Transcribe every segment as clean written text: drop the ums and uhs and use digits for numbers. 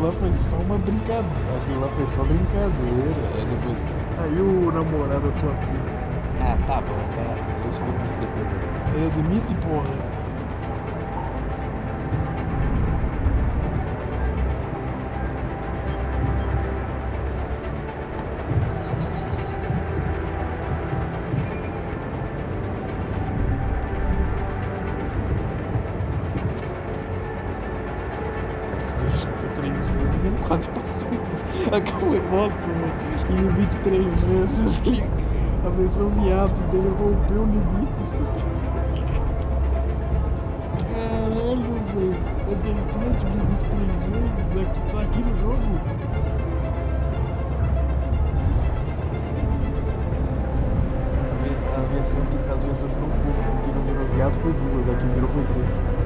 lá foi só uma brincadeira. Aquilo lá foi só brincadeira. Aí depois. Aí o namorado da sua prima. Ah, tá bom, tá. Deixa eu admitir coisa. Ele admite, porra. Quase passou. Acabou. Nossa, velho. Limite 3 vezes. A versão viado dele rompeu o limite. Caralho, velho. É verdade, o limite 3 vezes. Aqui, tá aqui no jogo. As versões que não ficou, que não virou viado foi 2. Aqui virou foi 3.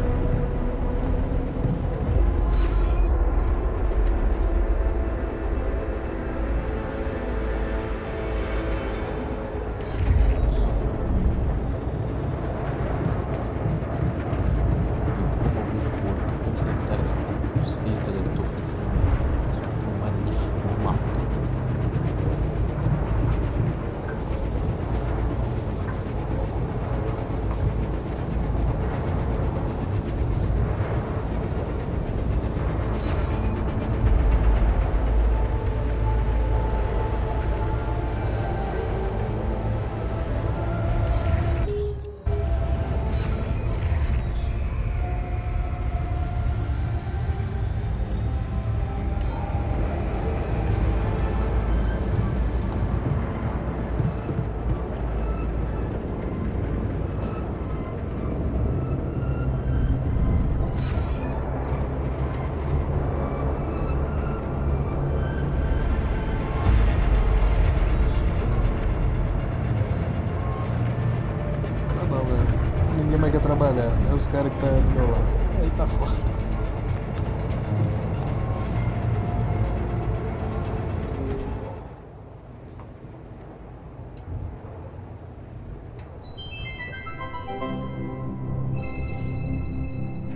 Ninguém mais quer trabalhar, é os caras que tá do meu lado. Aí tá foda.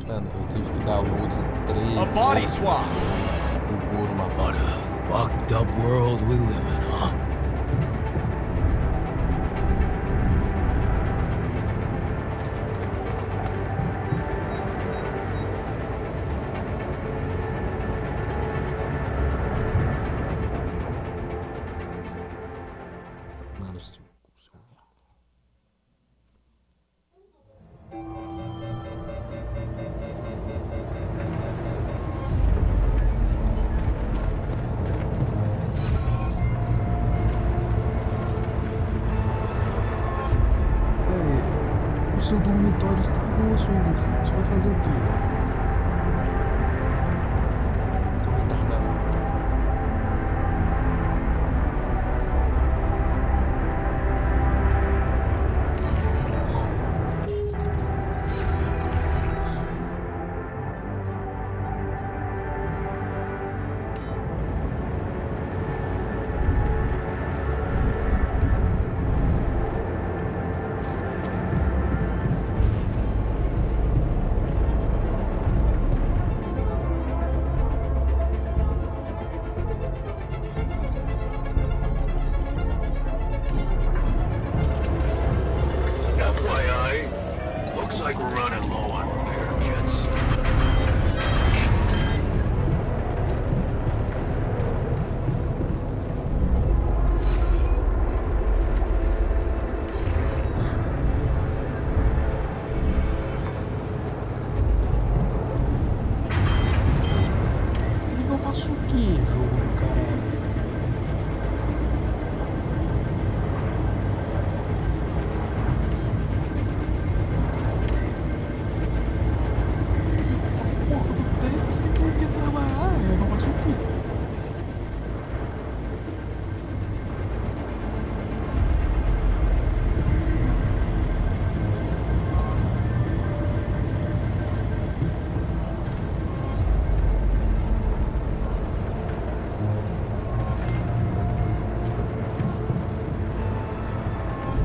Mano, eu tive que download 3 A body swap. do couro na What a fucked up world we live in, huh? Mano, o seu dormitório estragou, Sung. Você vai fazer o quê? Tô retardado. FYI, looks like we're running low on repair kits. E eu faço o quê, jogo do caralho? Porra do tempo, eu ia trabalhar, eu não faço o quê?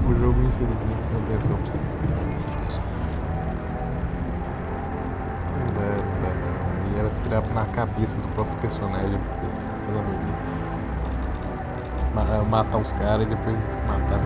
O jogo, infelizmente, não tem essa opção. Não dá, não. E ela tem criar na cabeça do próprio personagem. Pelo amor de Deus. Matar os caras e depois matar.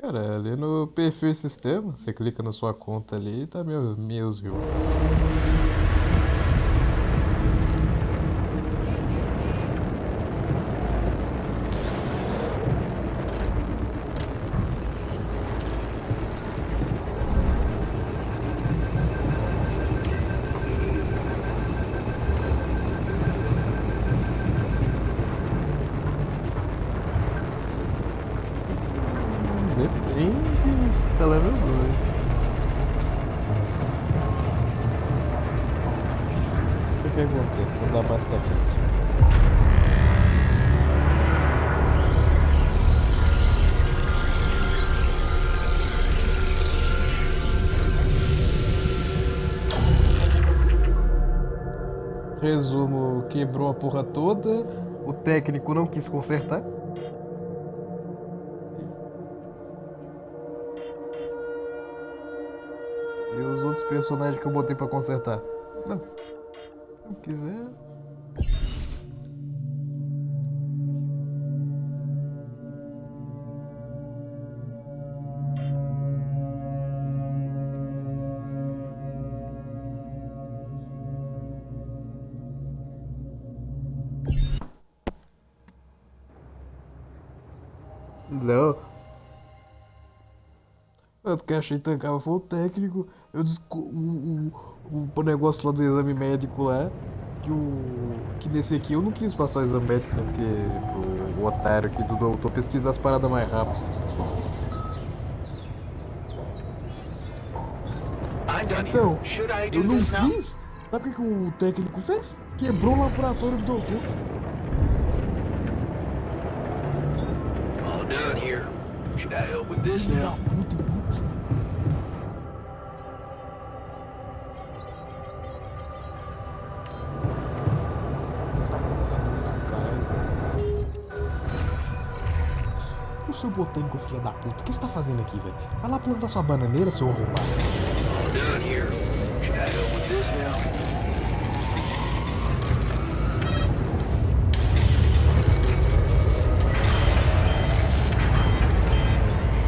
Cara, ali no perfil e sistema, você clica na sua conta ali e tá meus views. Depende se tá level 2. O que acontece? Não dá bastante. Resumo, quebrou a porra toda, o técnico não quis consertar. E os outros personagens que eu botei pra consertar? Não quiser. Não. Eu que achei tancava foi o técnico. O negócio lá do exame médico lá. Que nesse aqui eu não quis passar o exame médico, né? Porque o otário aqui do doutor pesquisar as paradas mais rápido. Então, eu não fiz. Sabe o que o técnico fez? Quebrou o laboratório do doutor. All done here. Should I help with this now? Puta, inútil. O seu botânico, filho da puta, o que você tá fazendo aqui, velho? Vai lá plantar sua bananeira, seu arrombado. All done here. Should I help with this now?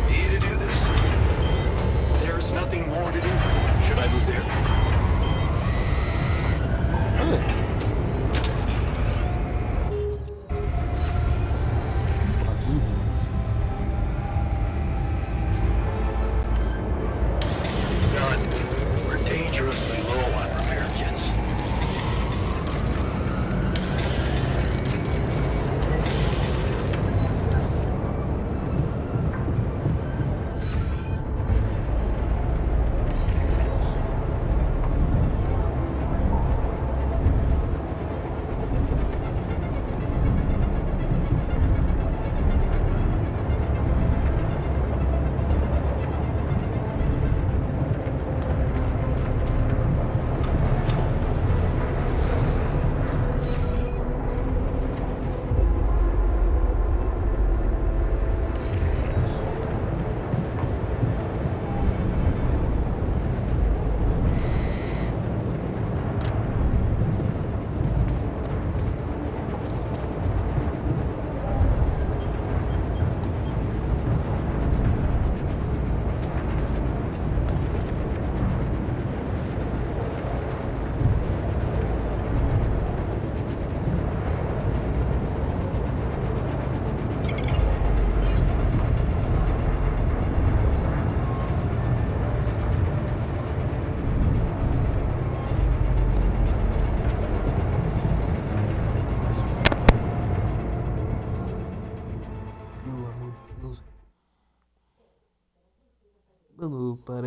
Need to do this? There's nothing more to do. Should I move there? Olha. Done. We're dangerously low on repair kits.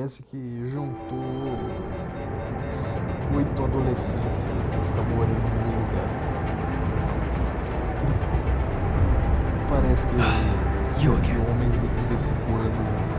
Parece que juntou 8 adolescentes pra ficar morando no mesmo lugar. Parece que 7 homens de 35 anos.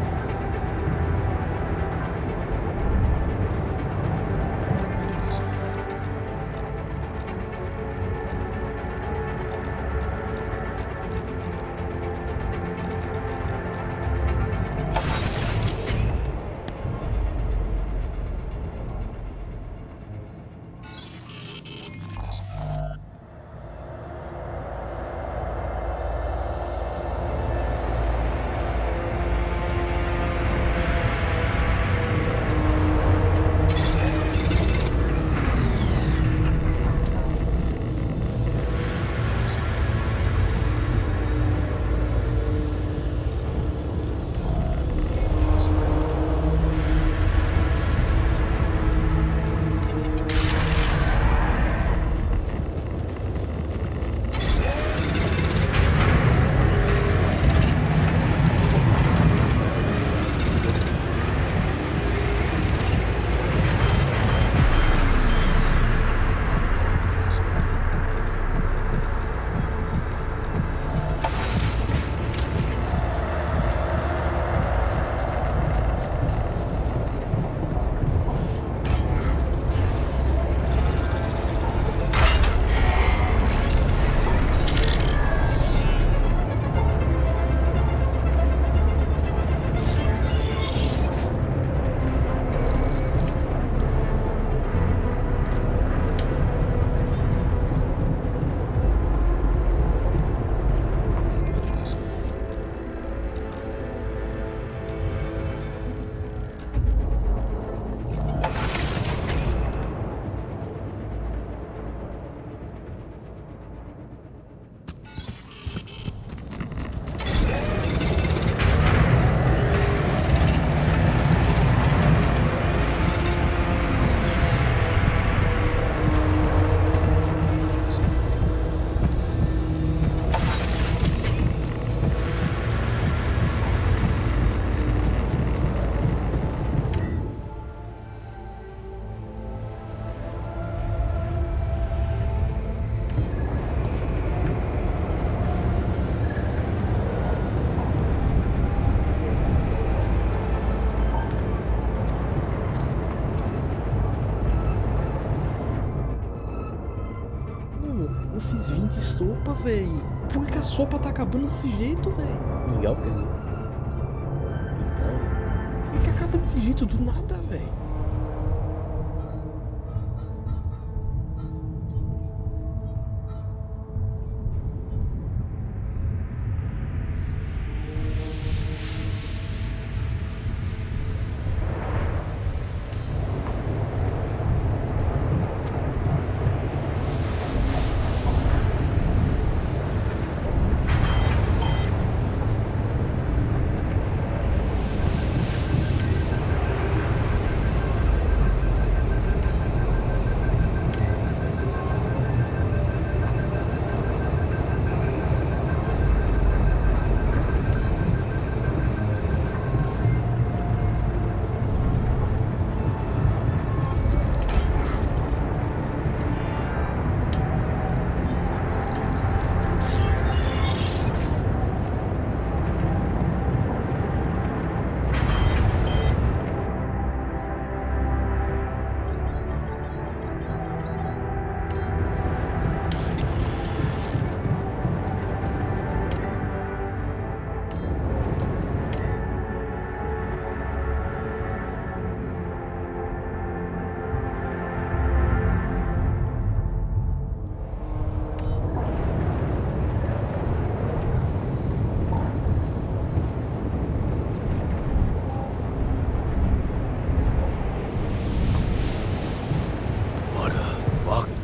Eu fiz 20 sopa, véi. Por que a sopa tá acabando desse jeito, véi? Miguel, quer dizer. Por que acaba desse jeito do nada, véi?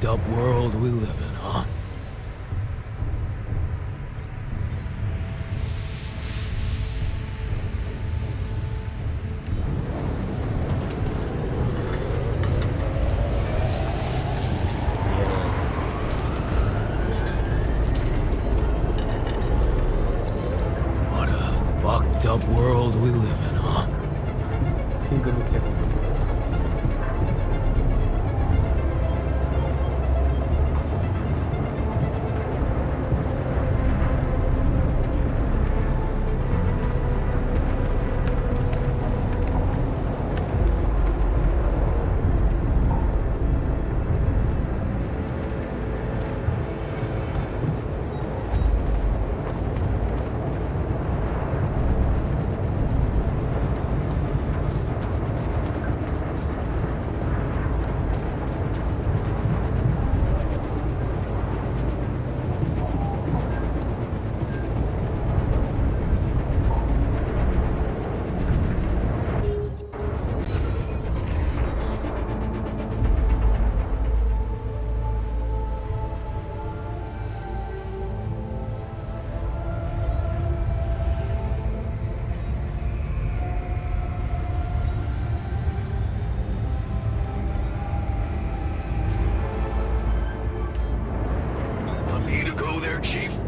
Up world we live in, huh? What a fucked up world we live in, huh? Ainda não tem computador. Want me to go there, Chief?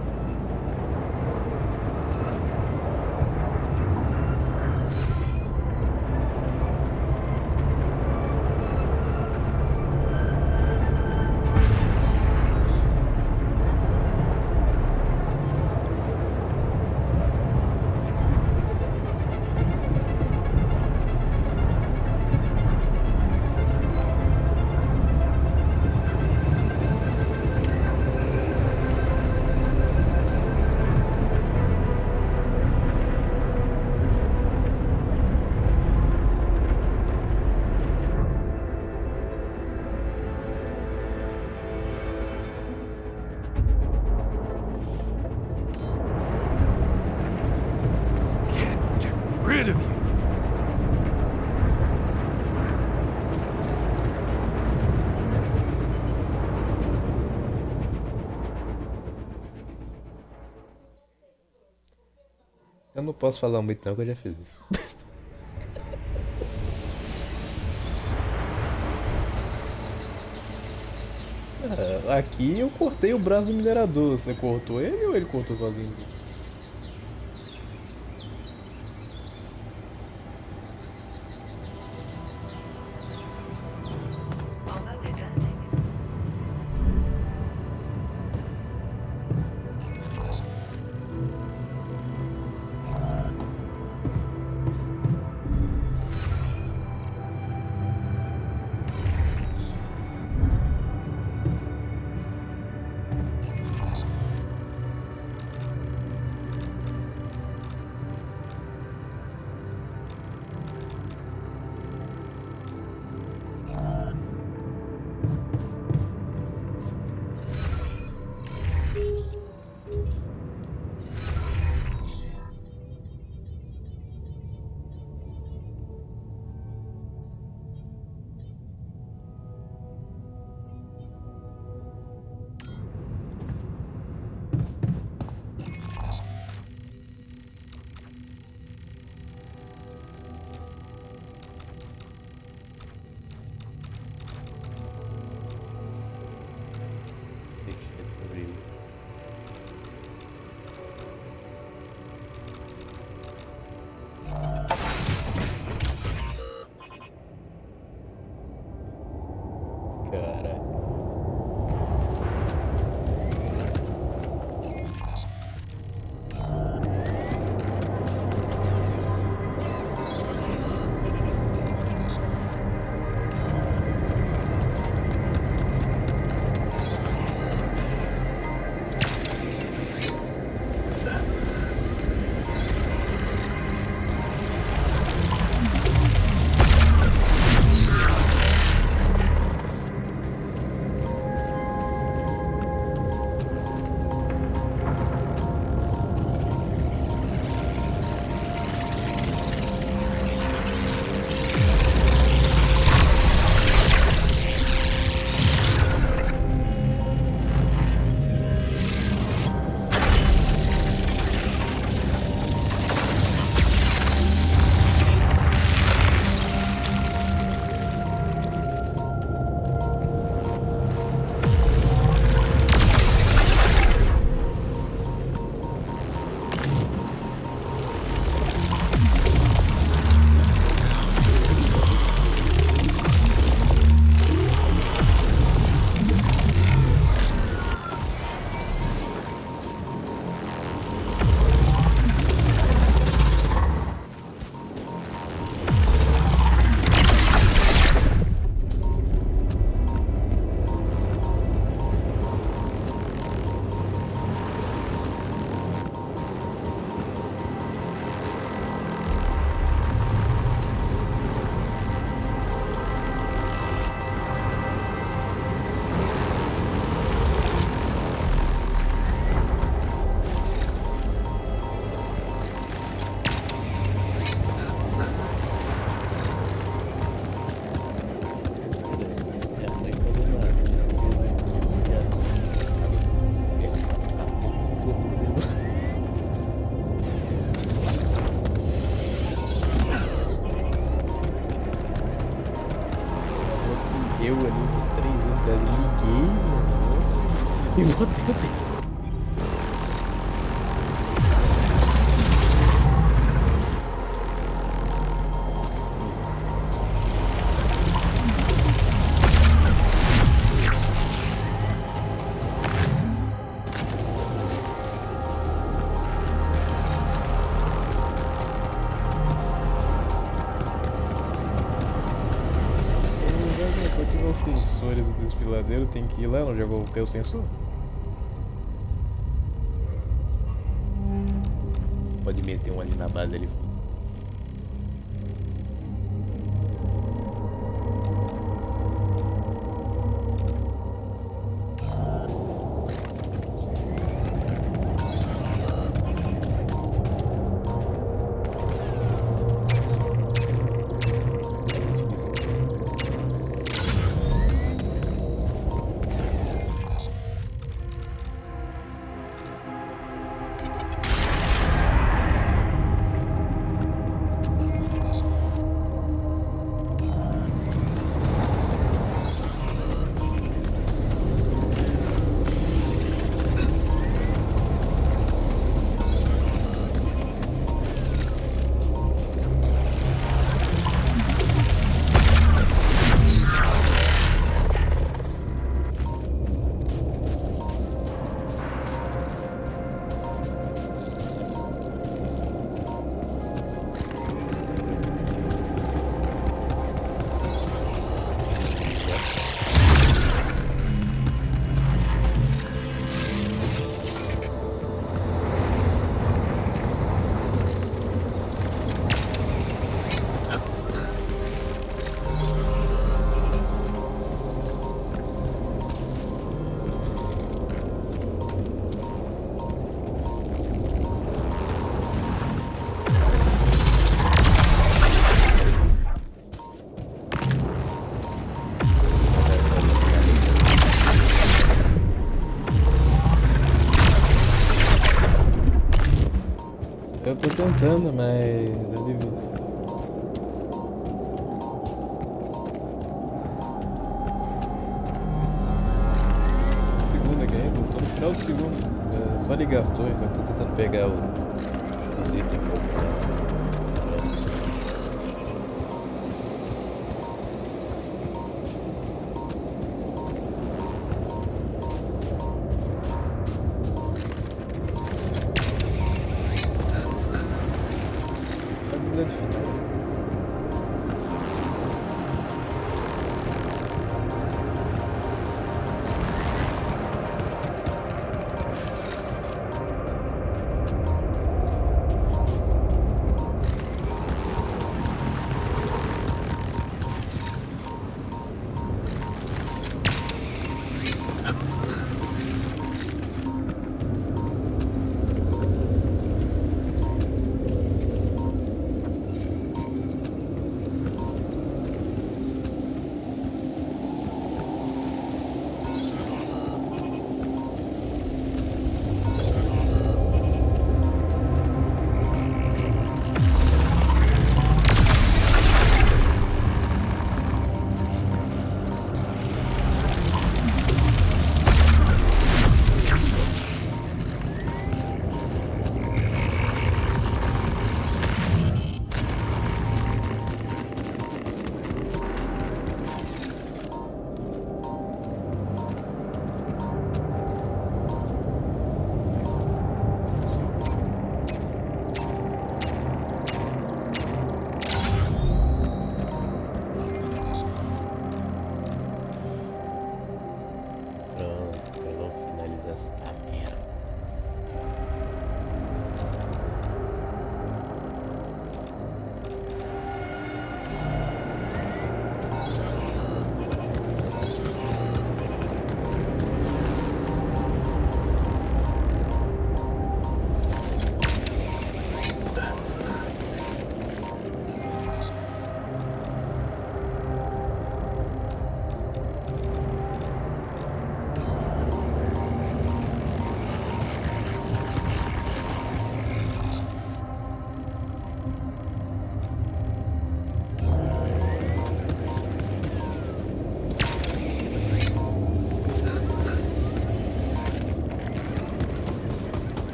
Can't get rid of you. Eu não posso falar muito não, que eu já fiz isso. Aqui eu cortei o braço do minerador. Você cortou ele ou ele cortou sozinho? E vou ter. Os sensores do desfiladeiro tem que ir lá, não jogou o sensor? Você pode meter um ali na base ali. Eu tô tentando, mas... Segundo aqui ainda, tô no final do segundo. Só ele gastou, então eu tô tentando pegar os itens.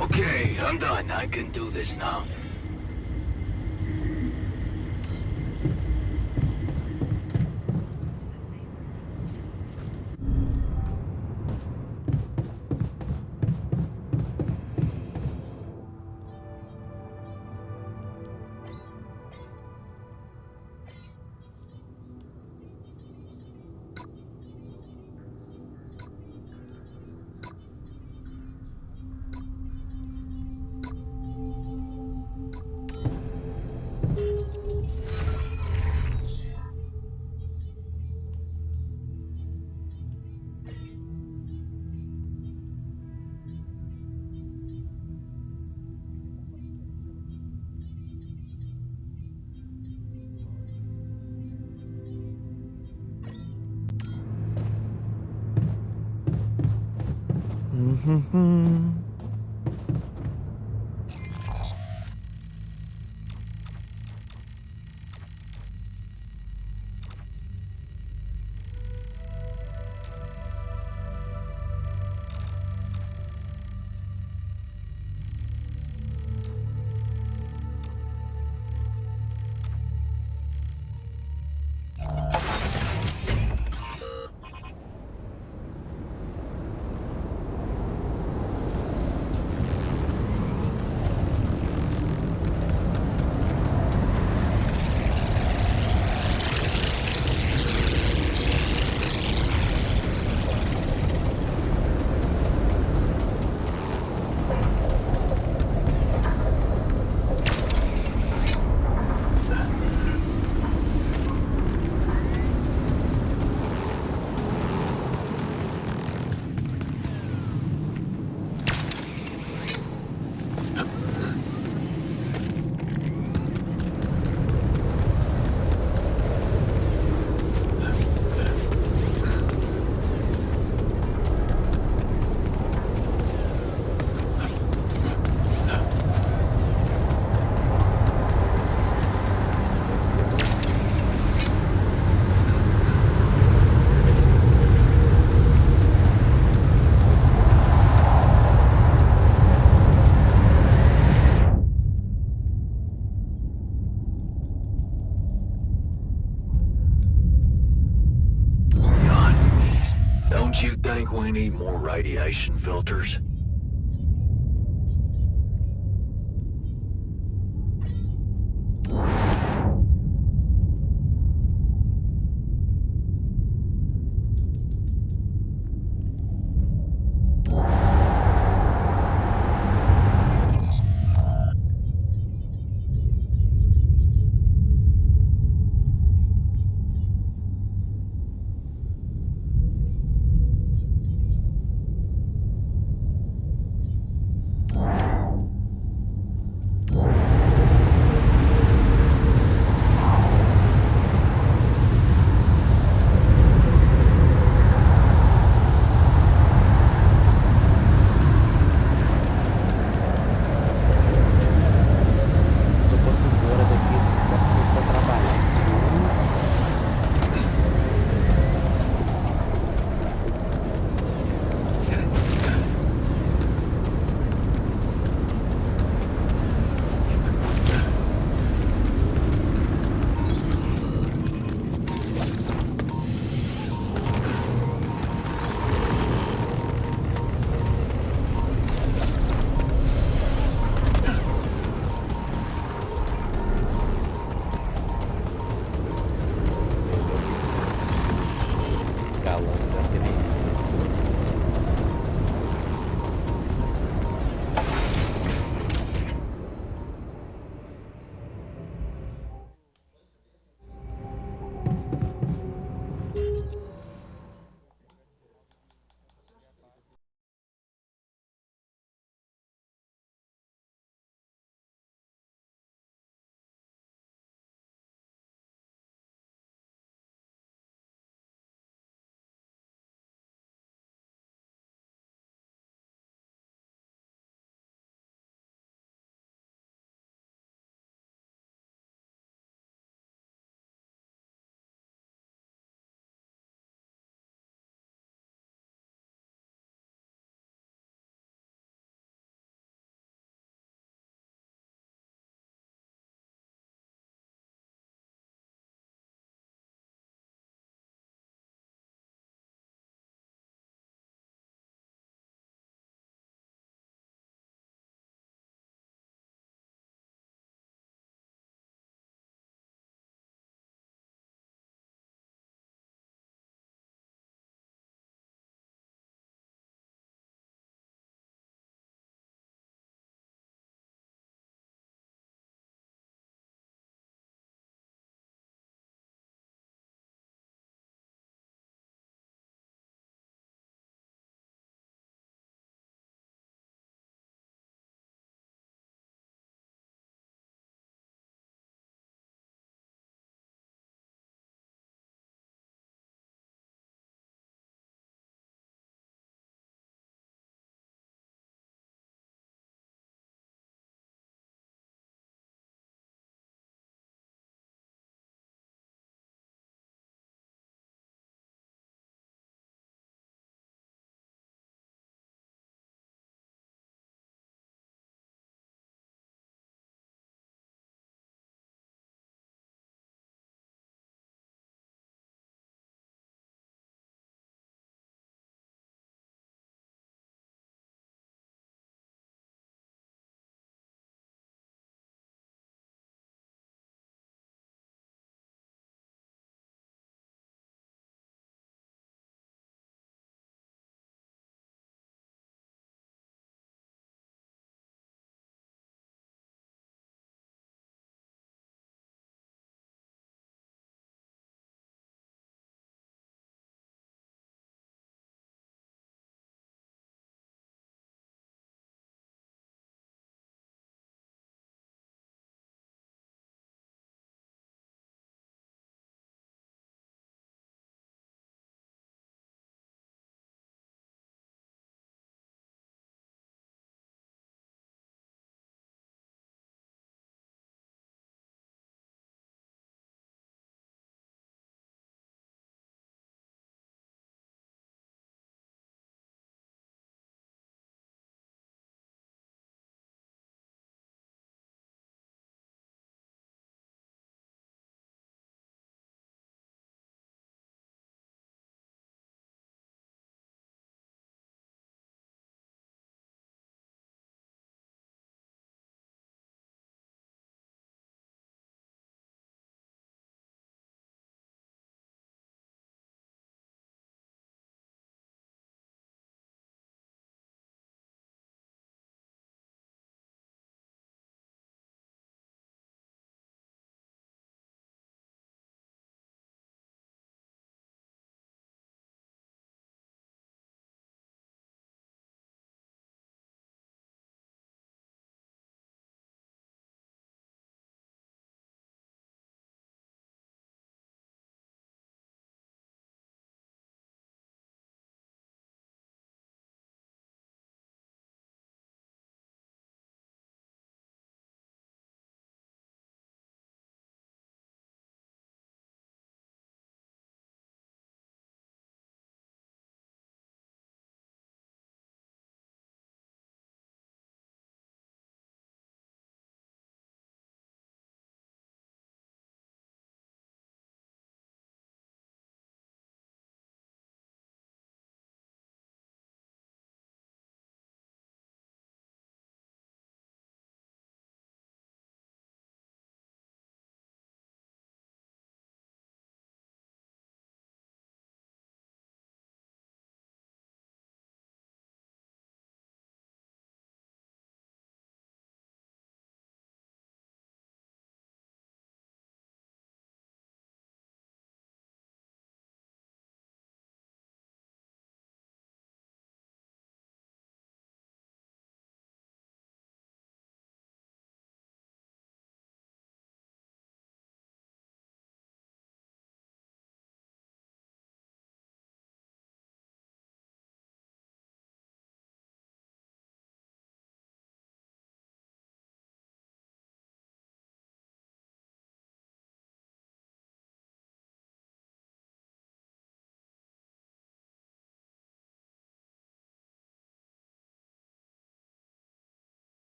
Okay, I'm done. I can do this now. Don't you think we need more radiation filters?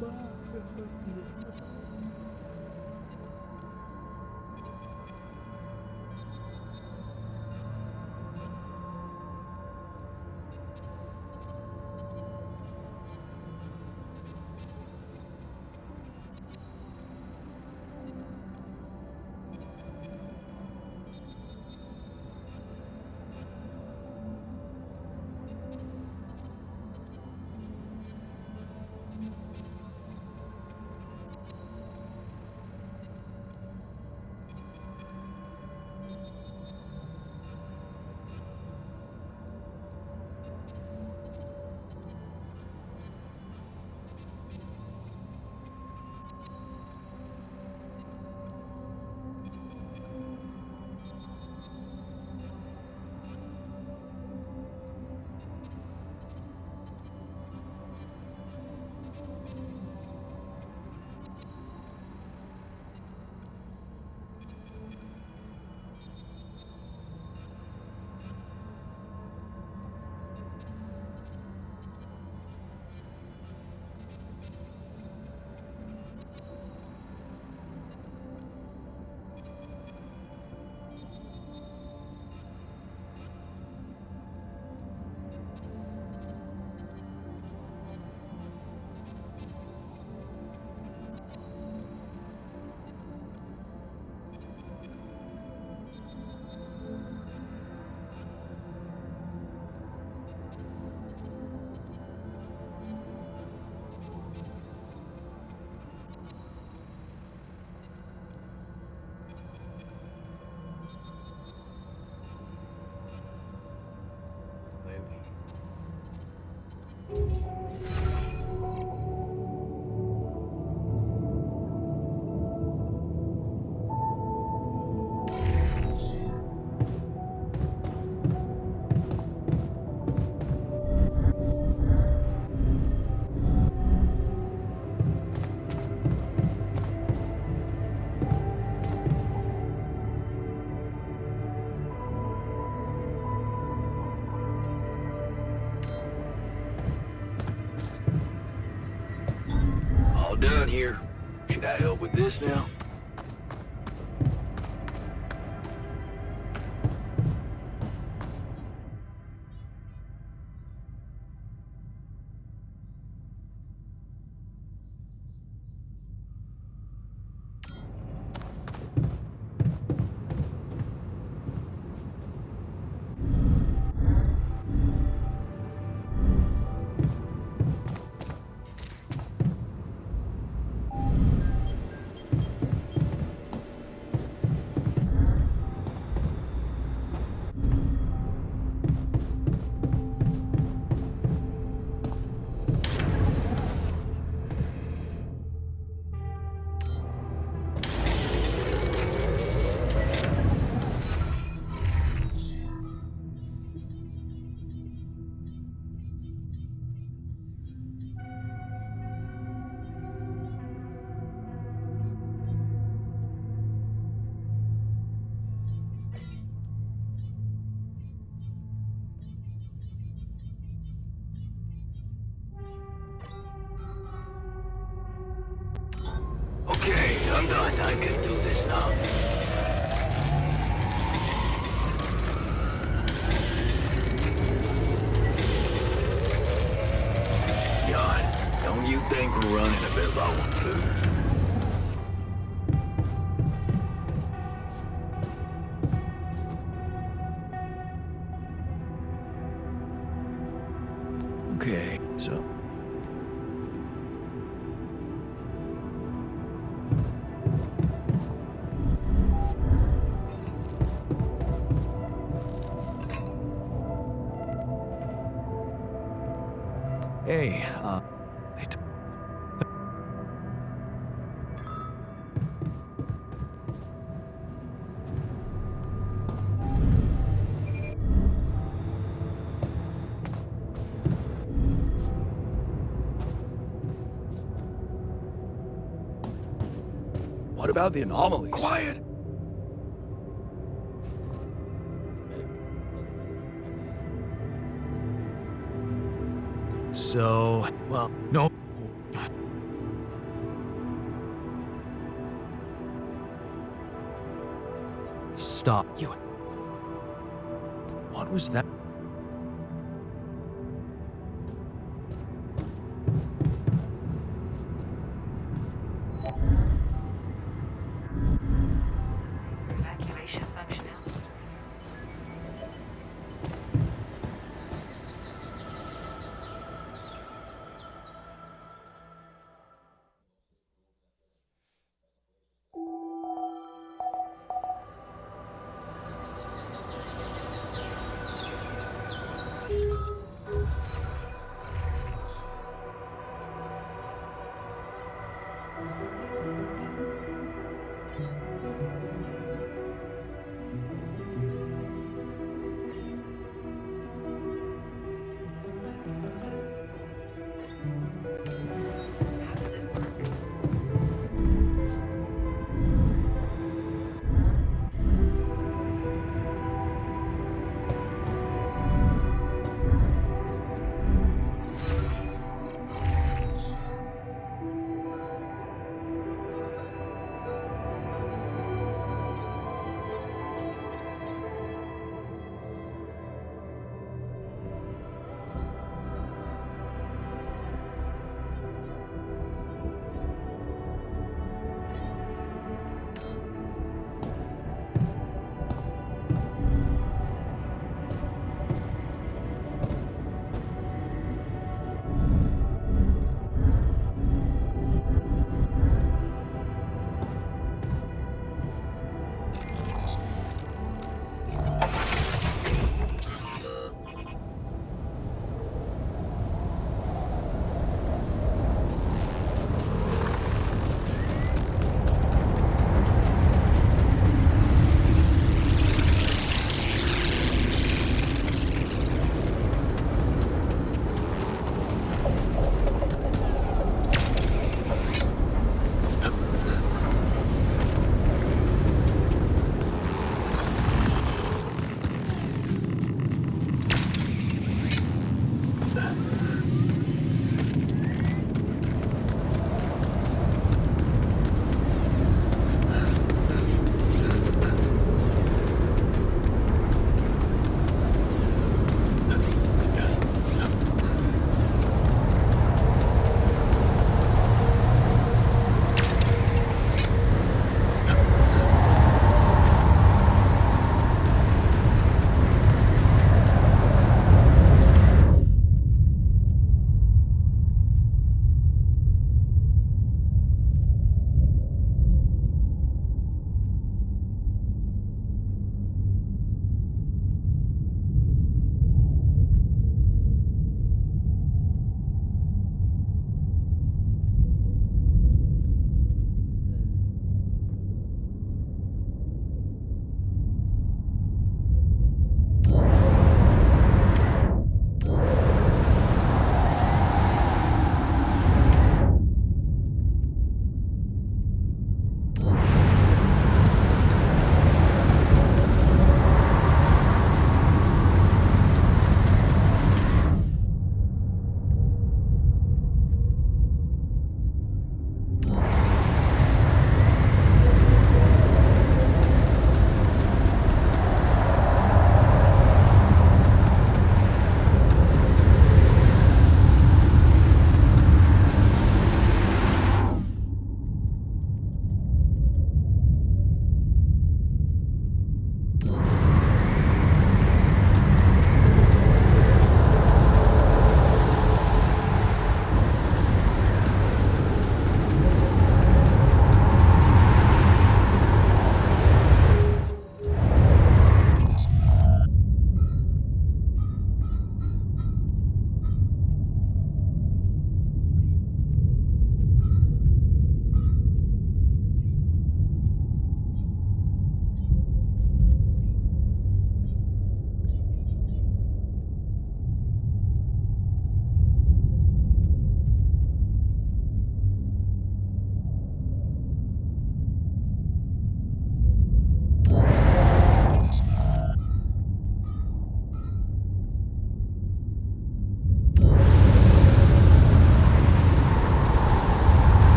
Baixa essa vida. All done here. Should I help with this now? Okay, I'm done. I can do this now. John, don't you think we're running a bit low on food? Okay, so... Hey, what about the anomalies? Quiet! So, well, no. stop. You. What was that? Evacuation functionality.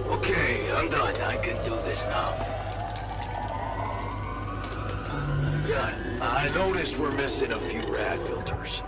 Okay, I'm done. I can do this now. Yeah, I noticed we're missing a few rad filters.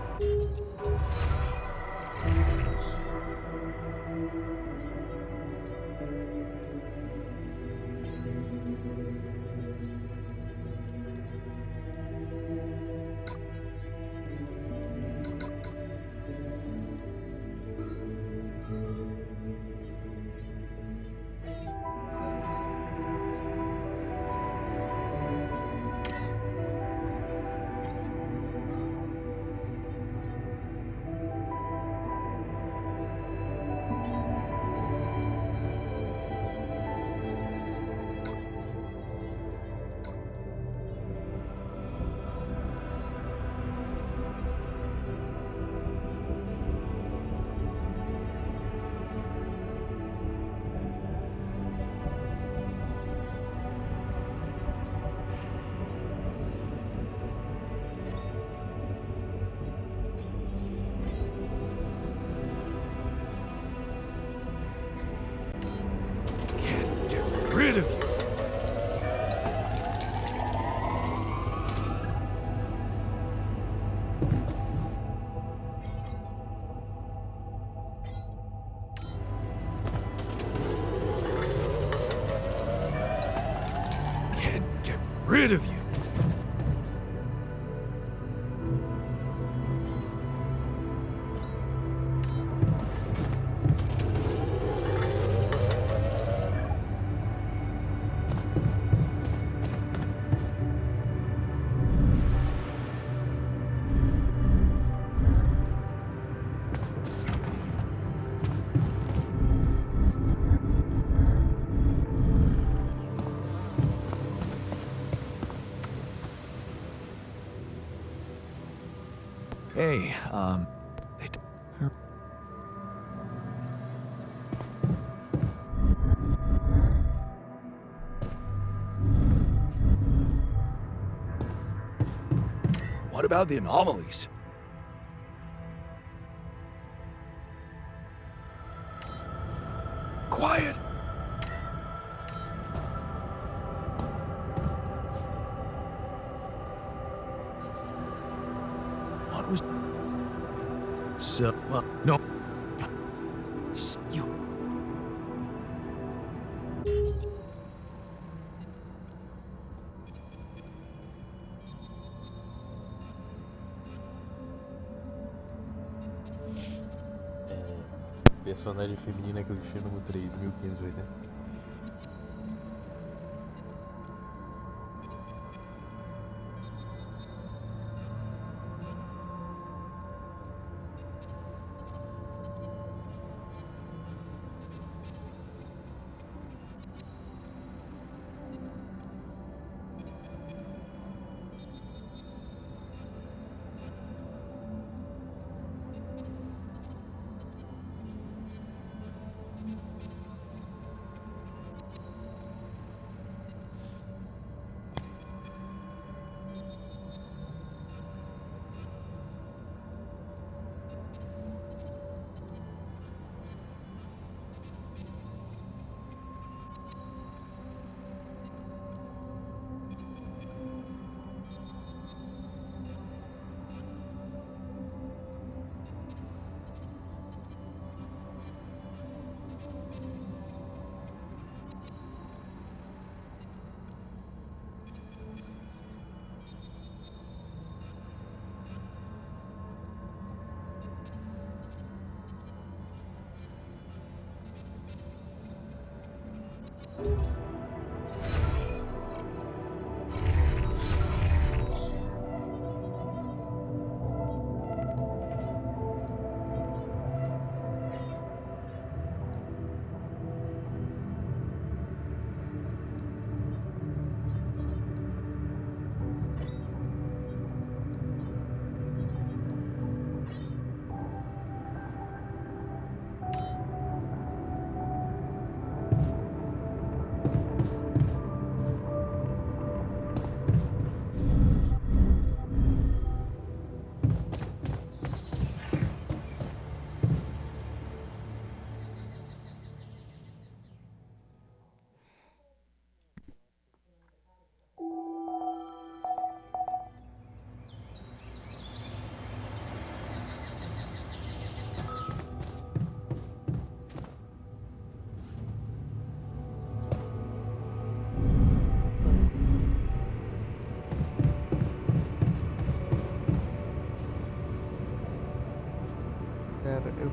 Rid of you. Can't get rid of you. Hey, what about the anomalies? Quiet. What was... So, no. You... Personagem feminina clichê número 3580.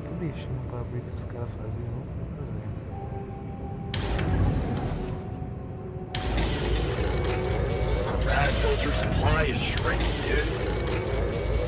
tô deixando pra abrir pros caras fazerem, não tô fazendo. That filter supply is shrinking, dude.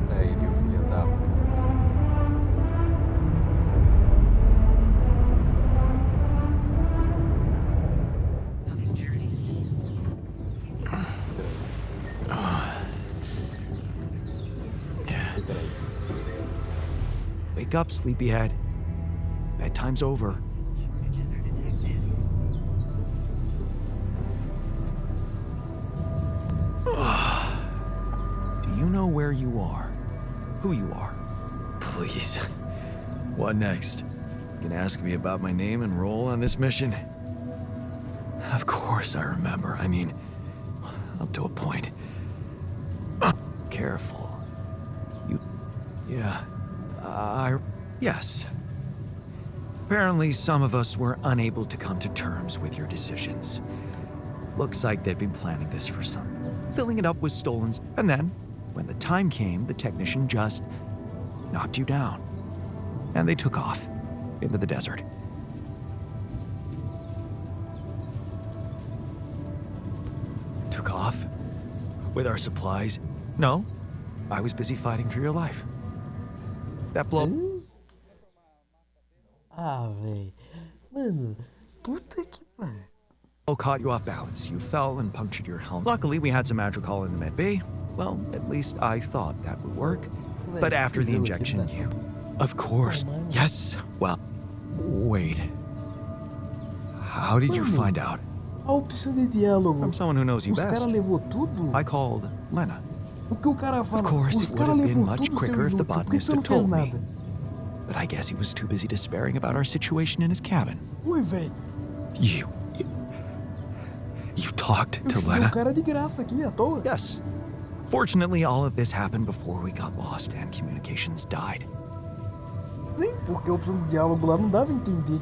Pra ele, o filho da puta. Wake up, sleepyhead. Bedtime's over. Do you know where you are? Who you are? Please. What next? You can ask me about my name and role on this mission? Of course I remember. I mean, up to a point. Careful. Yeah. Yes. Apparently, some of us were unable to come to terms with your decisions. Looks like they've been planning this for some. Filling it up with stolen. And then, when the time came, the technician just knocked you down. And they took off into the desert. Took off? With our supplies? No. I was busy fighting for your life. That blow. Ah, véi. Mano, puta que pariu. Caught you off balance. You fell and punctured your helmet. Luckily, we had some magical in the med bay. Well, at least I thought that would work. But after the injection, you... Of course. Yes. Well, wait. How did you find out? A opção de diálogo. From someone who knows you Os best. caras levou tudo? I called Lena. O que o cara fala? Of course, Os it would caras have been levou much tudo, seu quicker if the inútil. Por que botanist você não had fez told me. nada? But I guess he was too busy despairing about our situation in his cabin. Ui, véi. You talked Eu to fiquei Lena? o cara de graça aqui, à toa. Yes. Fortunately, all of this happened before we got lost and communications died. Sim, porque a opção de diálogo lá não dava a entender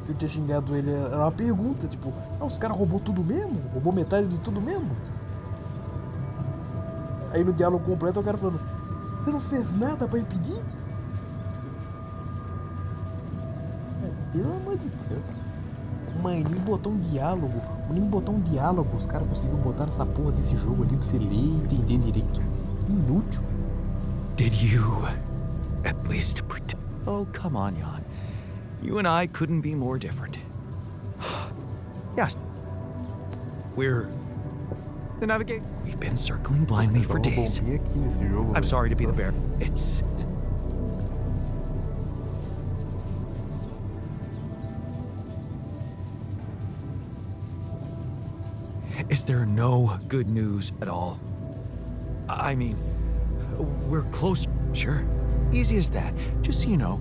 que eu tinha xingado ele. Era uma pergunta, tipo, ah, os caras roubou tudo mesmo? Roubou metade de tudo mesmo? Aí no diálogo completo o cara falando, você não fez nada pra impedir? Pelo amor de Deus. Mãe, nem botou um diálogo. Nem botou um diálogo. Os caras conseguiram botar essa porra desse jogo ali pra você ler e entender direito. Inútil. Did you at least pretend? Oh, come on, Jan. You and I couldn't be more different. Yes. We're the navigate. We've been circling blindly for days. Aqui nesse jogo, I'm velho. sorry to be the Nossa. bear. It's... Is there no good news at all? I mean, we're close. Sure. Easy as that. Just so you know,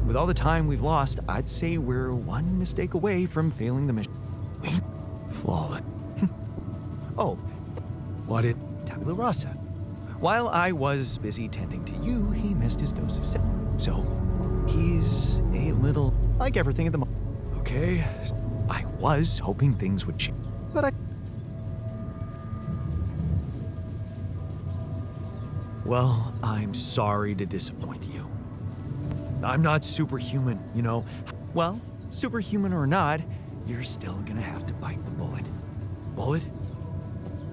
with all the time we've lost, I'd say we're one mistake away from failing the mission. Wait. Flawless. Oh, what did Tabula Rasa? While I was busy tending to you, he missed his dose of sin. So, he's a little like everything at the moment. Okay, I was hoping things would change, but I... Well, I'm sorry to disappoint you. I'm not superhuman, you know. Well, superhuman or not, you're still gonna have to bite the bullet. Bullet?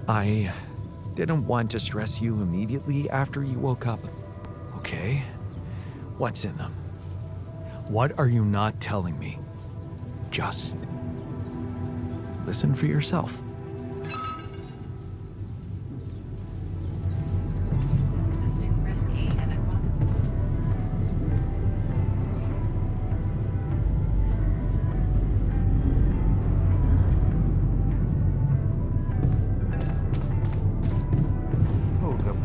I didn't want to stress you immediately after you woke up. Okay, what's in them? What are you not telling me? Just listen for yourself. That's too risky, and it won't. Ô, Gabriel.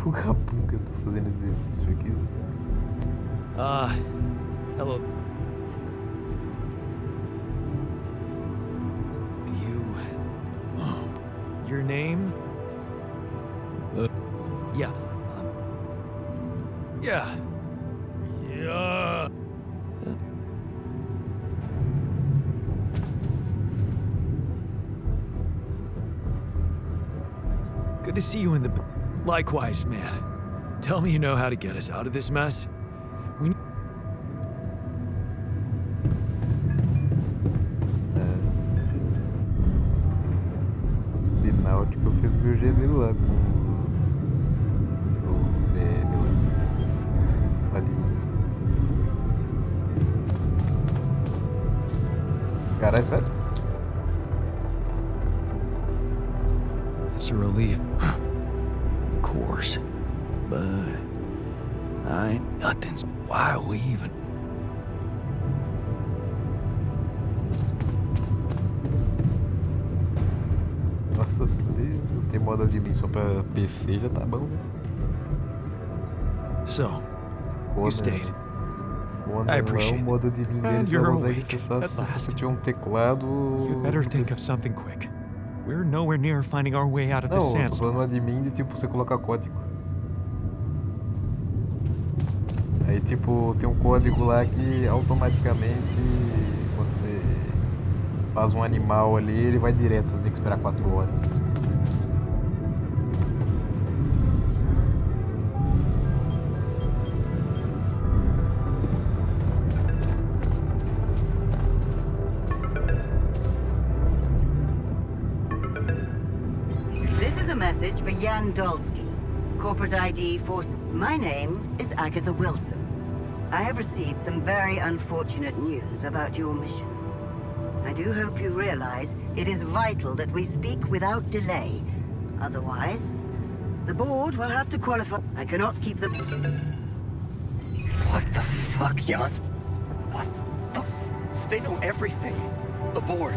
O Capuca, eu tô fazendo exercício aqui. Hello. Your name? Yeah. Yeah. Yeah. Good to see you in the... Likewise, man. Tell me you know how to get us out of this mess. We... Náutico, eu fiz meu gelo lá com o DM lá. Admin. Caralho, sério? It's a relief. Of course. But... nothing's... Why we even... Nossa, se tem modo admin só pra PC já tá bom, né? So, you stayed. Quando I não é o appreciate modo admin dele, And só you're consegue awake acessar at se last. você tiver um teclado. You better think of something quick. We're nowhere near finding our way out of Não, this eu tô sandstorm. falando no admin de tipo você colocar código. Aí tipo tem um código lá que automaticamente quando você faz um animal ali, ele vai direto, você não tem que esperar 4 horas. This is a message for Jan Dolsky, corporate ID for... My name is Agatha Wilson. I have received some very unfortunate news about your mission. I do hope you realize it is vital that we speak without delay. Otherwise, the board will have to qualify. I cannot keep the... What the fuck, Jan? What the f... They know everything. The board.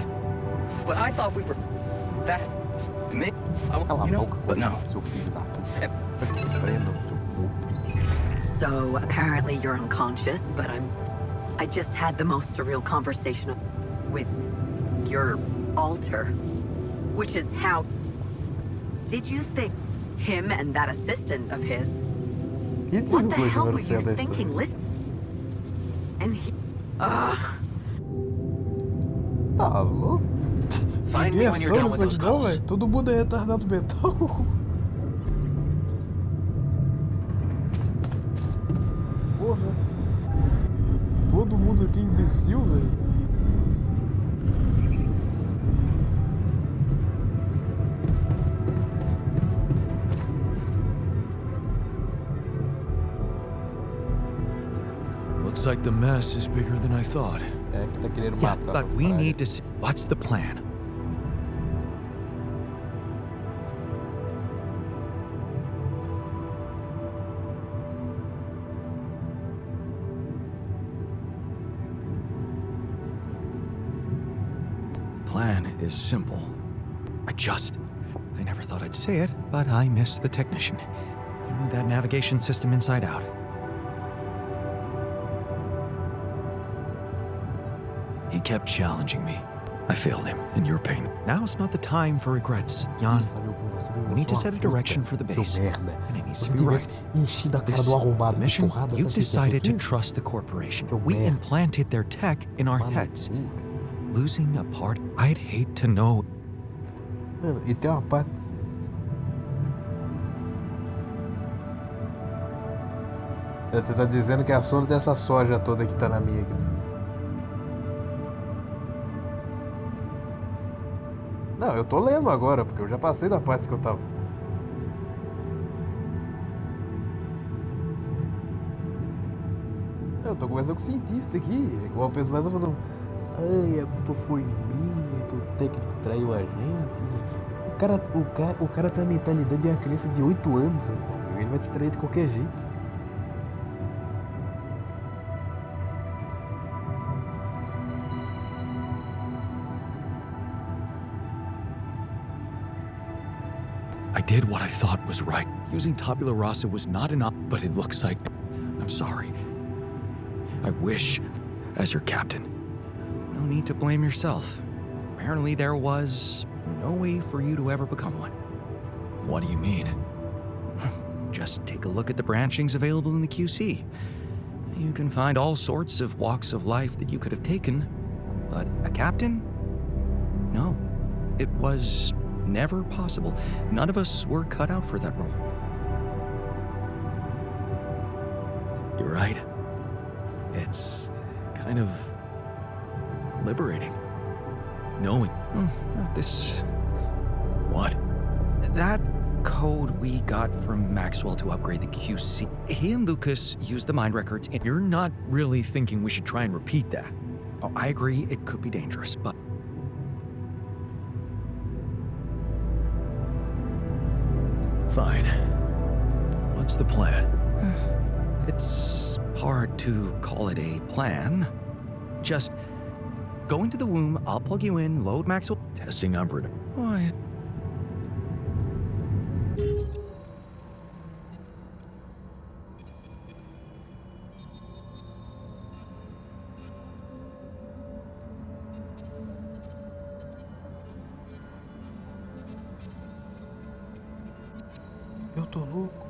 But I thought we were... that. Me? Cala a You know, boca, but no. seu filho da puta. Prenda o seu corpo. So apparently you're unconscious, but I just had the most surreal conversation with your alter, which is how. Did you think him and that assistant of his? Que What the coisa hell agora were você you dessa? thinking? Listen. And he. Ugh. Tá louco? Find Ninguém me é when you're done sano with isso those aqui não, calls. velho. Todo mundo é retardado mental. Porra. Todo mundo aqui é imbecil, velho. Looks like the mess is bigger than I thought. É que tá querendo Yeah, matar but as we pragas. need to see. What's the plan? Plan is simple. I never thought I'd say it, but I miss the technician. He knew that navigation system inside out. He kept challenging me. I failed him, and you're paying. Now's not the time for regrets, Jan. Falhou com você, viu? We need to Sua set a puta, direction for the base, seu merda. and it needs Se to be right. tivesse enchido a cara This do arrombado de mission, porrada, you've sabe o que decided to tinha feito? trust the corporation. Seu We merda. implanted their tech in our Mano, heads. cu. Losing a part, I'd hate to know. Mano, e tem uma parte. Você tá dizendo que é a sono dessa soja toda que tá na minha aqui. Não, eu tô lendo agora, porque eu já passei da parte que eu tava. Eu tô conversando com o cientista aqui, igual o pessoal tá falando. Ai, a culpa foi minha, que o técnico traiu a gente. O cara tem a mentalidade de uma criança de 8 anos. Ele vai te distrair de qualquer jeito. I did what I thought was right. Using tabula rasa was not enough, but it looks like. I'm sorry. I wish, as your captain. No need to blame yourself. Apparently, there was no way for you to ever become one. What do you mean? Just take a look at the branchings available in the QC. You can find all sorts of walks of life that you could have taken, but a captain? No. It was never possible. None of us were cut out for that role. You're right. It's kind of liberating. Knowing this. What? That code we got from Maxwell to upgrade the QC. He and Lucas used the mind records, and you're not really thinking we should try and repeat that. Oh, I agree, it could be dangerous, but. Fine. What's the plan? It's hard to call it a plan. Just go into the womb, I'll plug you in, load Maxwell. Testing numbered. Quiet. Eu tô louco.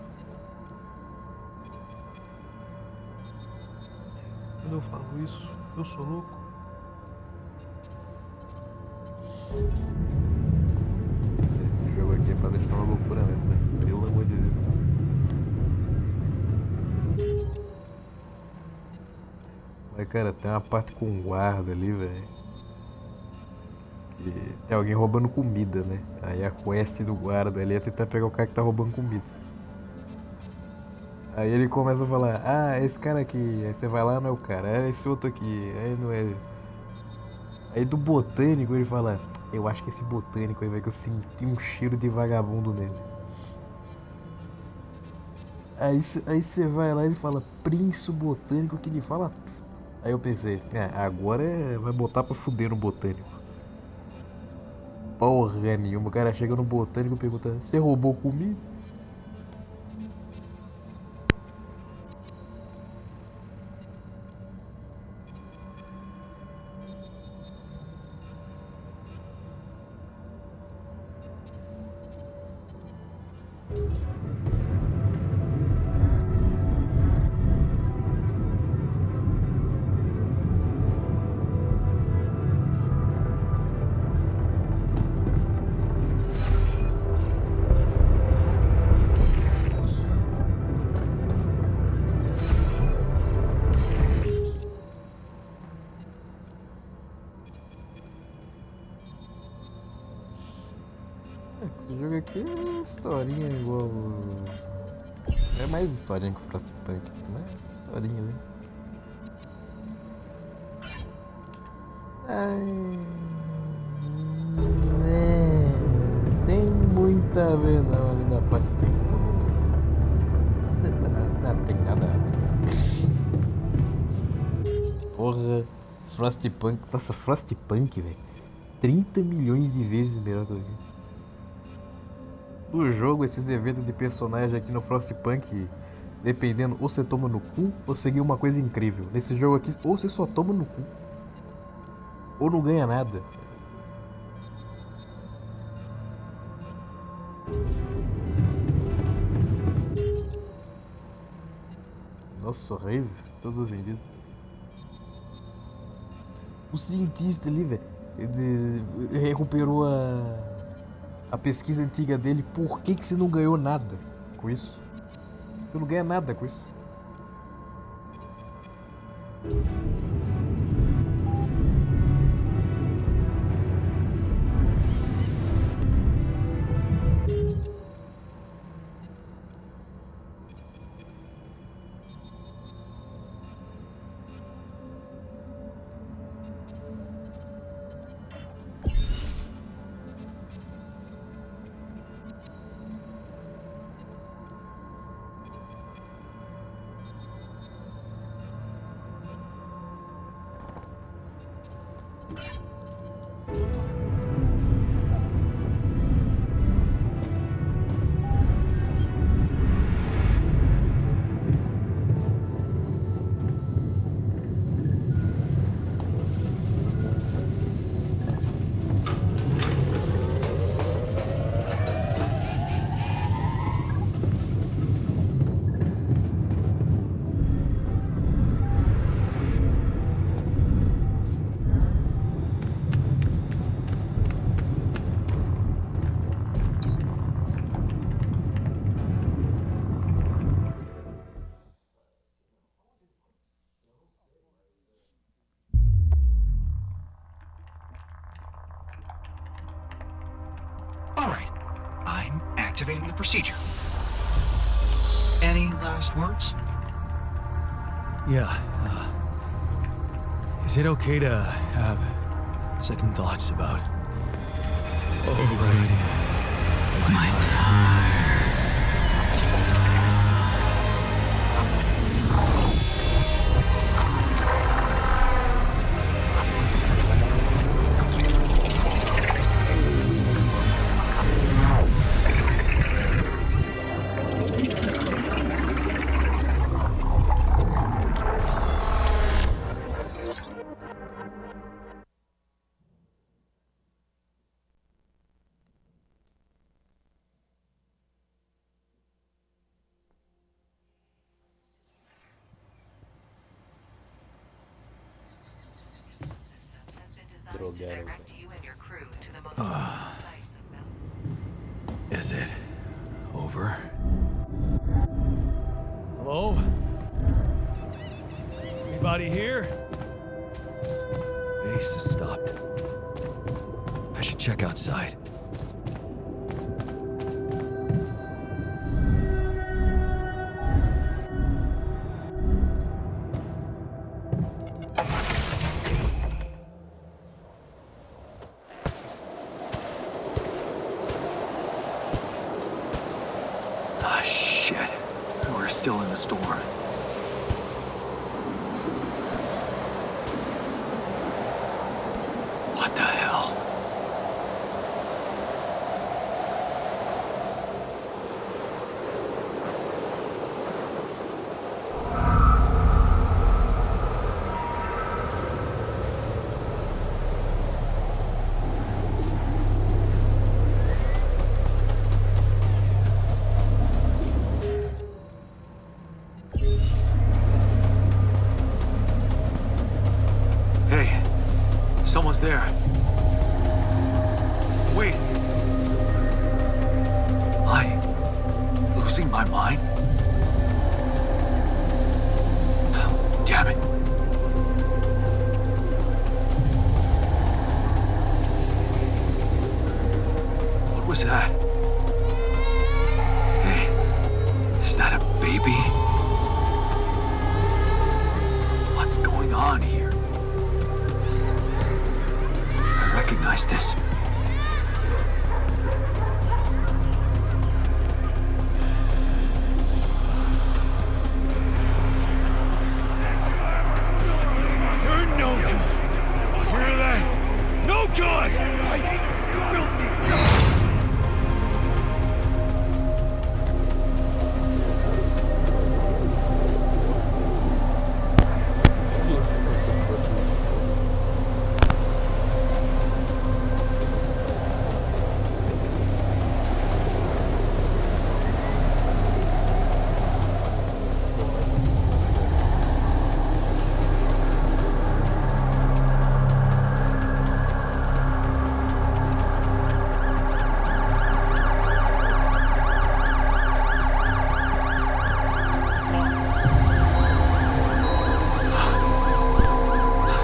Quando eu falo isso, eu sou louco. Esse jogo aqui é pra deixar uma loucura mesmo, né? Pelo amor de Deus. Mas, cara, tem uma parte com guarda ali, velho. Que tem alguém roubando comida, né? Aí a quest do guarda ali é tentar pegar o cara que tá roubando comida. Aí ele começa a falar, ah, esse cara aqui. Aí você vai lá, não é o cara, é esse outro aqui. Aí não é. Aí do botânico ele fala, eu acho que esse botânico aí, velho, que eu senti um cheiro de vagabundo nele. Aí você vai lá e ele fala, Prince botânico, que ele fala tudo. Aí eu pensei, agora vai botar pra fuder no botânico. Porra nenhuma. O cara chega no botânico e pergunta: você roubou comida? Esse jogo aqui é historinha igual. É mais historinha que o Frostpunk, né? Historinha, né? Ai. Tem muita a ver não ali na parte de. Não tem nada a ver. Porra, Frostpunk. Nossa, Frostpunk, velho. 30 milhões de vezes melhor que eu vi. No jogo, esses eventos de personagem aqui no Frostpunk, dependendo, ou você toma no cu, ou você ganha uma coisa incrível. Nesse jogo aqui, ou você só toma no cu, ou não ganha nada. Nossa, horrível. Todos os vendidos. O cientista ali, velho, ele recuperou a pesquisa antiga dele. Por que você não ganhou nada com isso? Você não ganha nada com isso. All right, I'm activating the procedure. Any last words? Yeah, is it okay to have second thoughts about overriding my heart? Drogaram. Direct you and your crew to the most sites of Bell. Is it over? Hello? Anybody here? Base has stopped. I should check outside. Ah, shit. We're still in the storm. What the hell? was there. Wait. Am I losing my mind? Damn it. What was that? Hey, is that a baby? What's going on here? I recognize this. You're no good. Hear that? No good!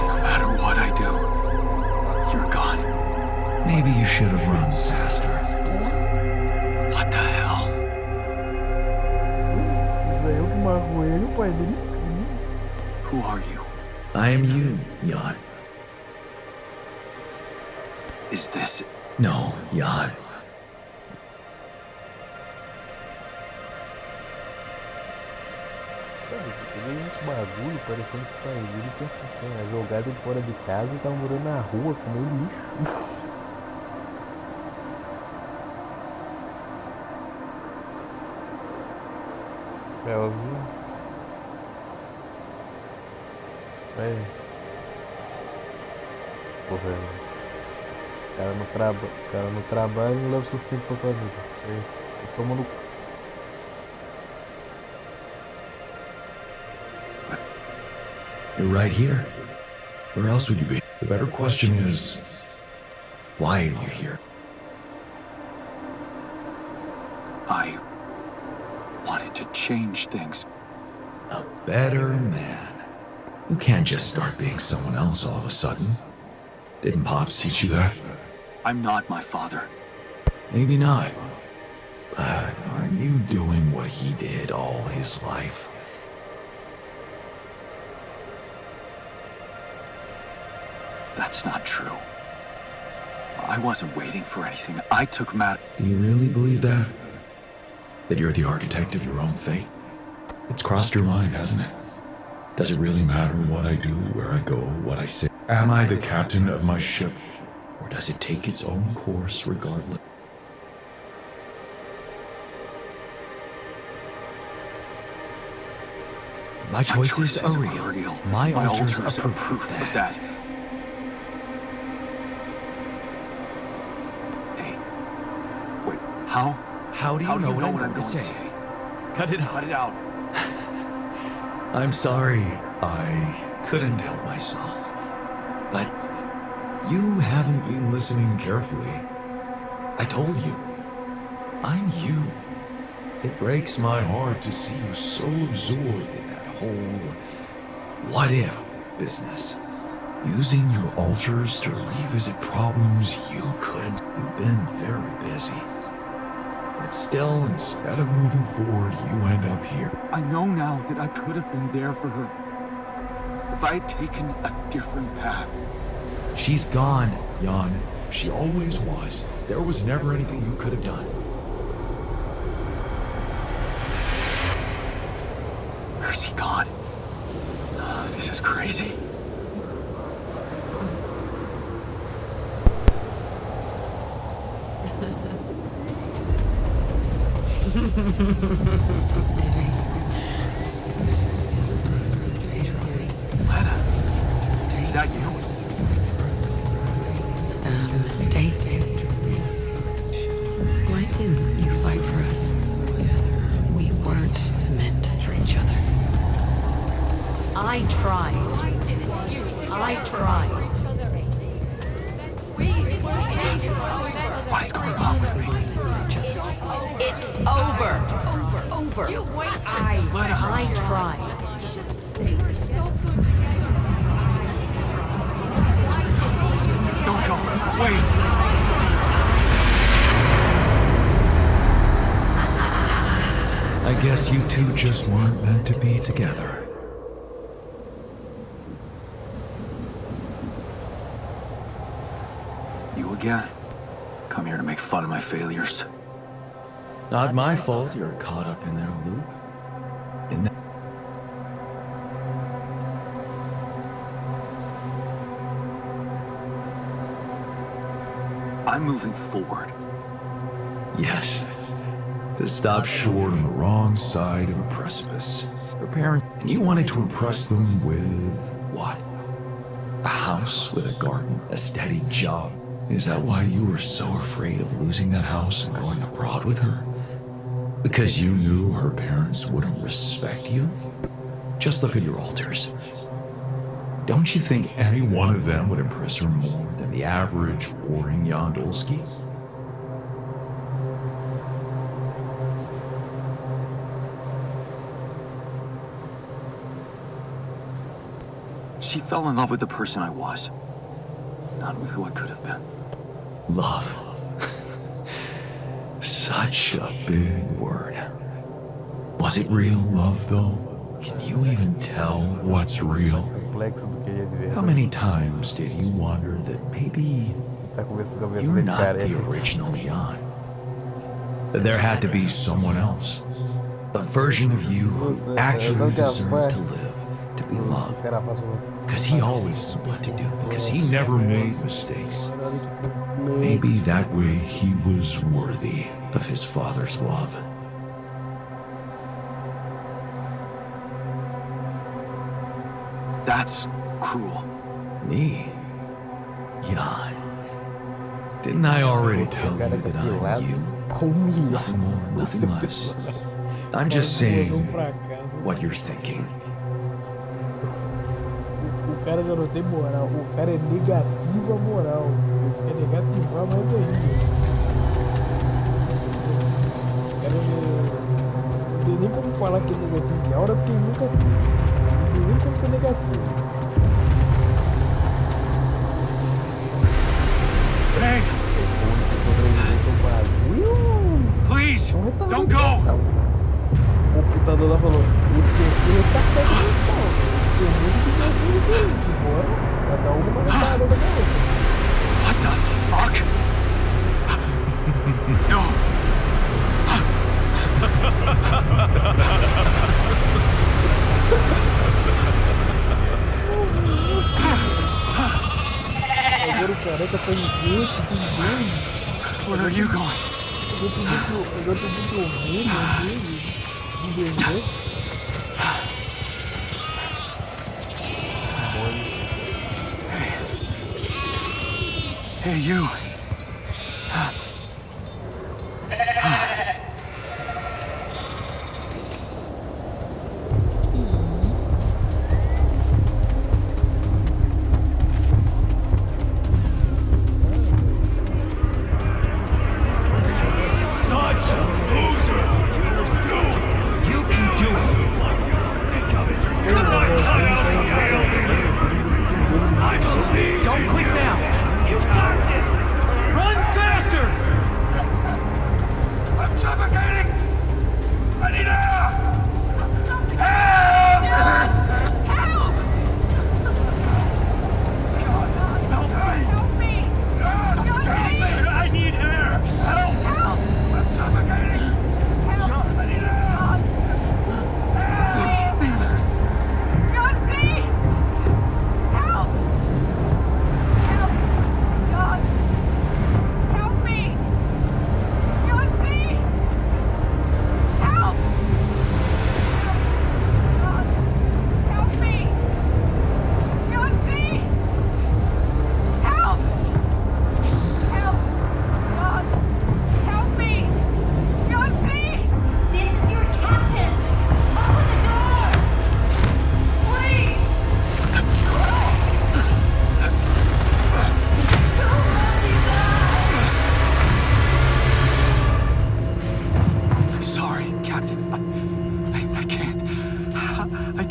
No matter what I do, you're gone. Maybe you should have run faster. What the hell? Saiu com uma coelho, o pai dele. Who are you? I am you, Jan. Is this... No, Jan. Cara, eu vi uns bagulho parecendo que o pai dele tinha jogado ele fora de casa e tava morando na rua com meio lixo. Belzinho. Vai. Porra. O cara no trabalho e não leva sustento pra família. Toma no cu. You're right here. Where else would you be? The better question is, why are you here? I wanted to change things. A better man. You can't just start being someone else all of a sudden. Didn't Pops teach you that? I'm not my father. Maybe not. But aren't you doing what he did all his life? That's not true. I wasn't waiting for anything. I took Matt. Do you really believe that? That you're the architect of your own fate? It's crossed your mind, hasn't it? Does it really matter what I do, where I go, what I say? Am I the captain of my ship? Or does it take its own course regardless? My choices are real. My alters are are proof of that. Hey, wait, how? How do you know what I'm going to say? Cut it out. Cut it out. I'm sorry. I couldn't help myself. But You haven't been listening carefully. I told you. I'm you. It breaks my heart to see you so absorbed in that whole what if business. Using your alters to revisit problems you couldn't. You've been very busy. But still, instead of moving forward, you end up here. I know now that I could have been there for her. If I had taken a different path. she's gone, Jan. She always was. There was never anything you could have done. Where's he gone? Oh, this is crazy. Lena, is that you? A mistake. Why didn't you fight for us? We weren't meant for each other. I tried. over. I tried. Don't go. Wait. I guess you two just weren't meant to be together. You again? Come here to make fun of my failures. Not my fault you're caught up in their loop. In that I'm moving forward. Yes. To stop short on the wrong side of a precipice. Your parents. And you wanted to impress them with what? A house with a garden, a steady job. Is that why you were so afraid of losing that house and going abroad with her? Because you knew her parents wouldn't respect you? Just look at your alters. Don't you think any one of them would impress her more than the average boring Yandolski? She fell in love with the person I was, not with who I could have been. Love. Such a big word. Was it real love, though? Can you even tell what's real? Complexo do que ele é de How verdade. many times did you wonder that maybe Tá conversando com a you're versão de not cara. the original Jan? That there had to be someone else. A version of you who actually deserved to live, to be Os loved. caras fazem Because he always knew what to do, because he never made mistakes. Maybe that way he was worthy of his father's love. That's cruel. Me? Jan. Didn't I already tell you that I'm you? Nothing more, nothing less. I'm just saying what you're thinking. O cara já não tem moral. O cara é negativo a moral. Esse que é negativo a mais ainda. O cara não tem nem como falar que é negativo de aura porque ele nunca teve. Não tem nem como ser negativo. Hey, please, don't go. O computador lá falou, esse aqui é retardado mental. Tem muito que vai ser diferente. Bora, cada uma retardada da outra. What the fuck? No. Agora o careca tá gigante, tem dois. Where are you going? Agora tô muito horrível dele. Um desenho. Hey, you. Don't quit now! You got this!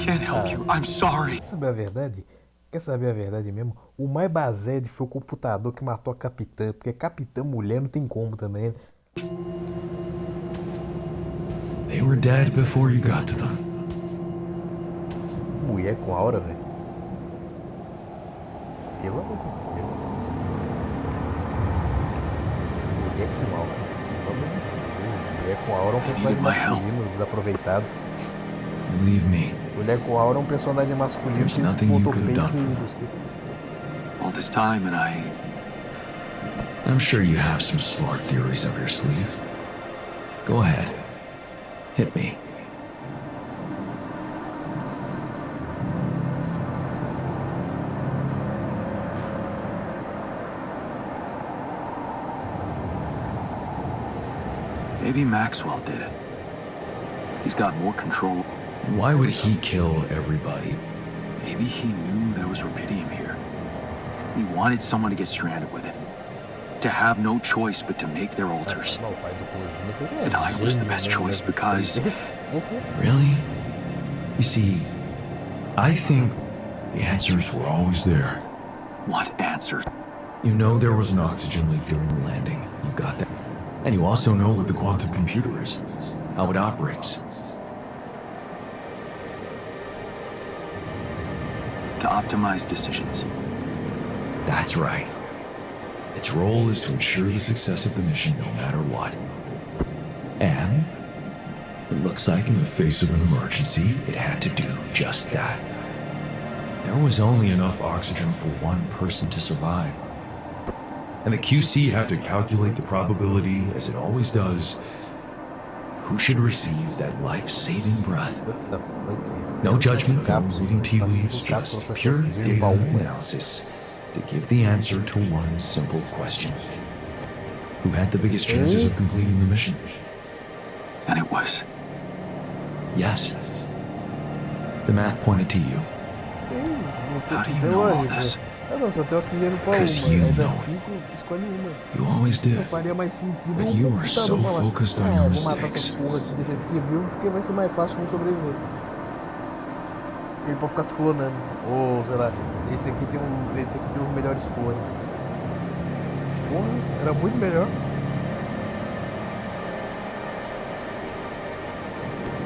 can't help you. I'm sorry. Quer saber a verdade? Quer saber a verdade mesmo? O mais basede foi o computador que matou a capitã. Porque capitã mulher não tem como também, né? They were dead before you got to them. Mulher com aura, velho. Pelo amor de Deus. Mulher com aura. Pelo amor de Deus. Mulher com aura é um personagem masculino, desaproveitado. Believe me, Mulher com aura é um personagem masculino There's que nothing you botou could have peito done em for você. All this time, and I'm sure you have some smart theories up your sleeve. Go ahead. Hit me. Maybe Maxwell did it. He's got more control. And why would he kill everybody? Maybe he knew there was rubidium here. And he wanted someone to get stranded with it. To have no choice but to make their altars. Não, o pai do Close. And I was the best choice because Really? You see, I think the answers were always there. what answer? You know there was an oxygen leak during the landing. You got that. And you also know what the quantum computer is, how it operates. To optimize decisions. That's right. Its role is to ensure the success of the mission no matter what. And it looks like in the face of an emergency, it had to do just that. There was only enough oxygen for one person to survive. And the QC had to calculate the probability, as it always does, who should receive that life-saving breath. What the fuck? No judgment, no reading tea leaves, just pure data analysis to give the answer to one simple question. Who had the biggest chances of completing the mission? And it was. Yes. The math pointed to you. Sim, não tem How do que you ter know all lógica. this? Ah não, só tem oxigênio pra Because uma. you Aí das know 5, escolhe uma. You always Não did. faria mais sentido But um you were computador so falar, focused on ah, your vou matar mistakes. essa porra aqui, deixar esse aqui vivo, porque vai ser mais fácil um sobreviver. Ele pode ficar se clonando. Ou, sei lá, esse aqui tem os melhores cores. Porra, era muito melhor.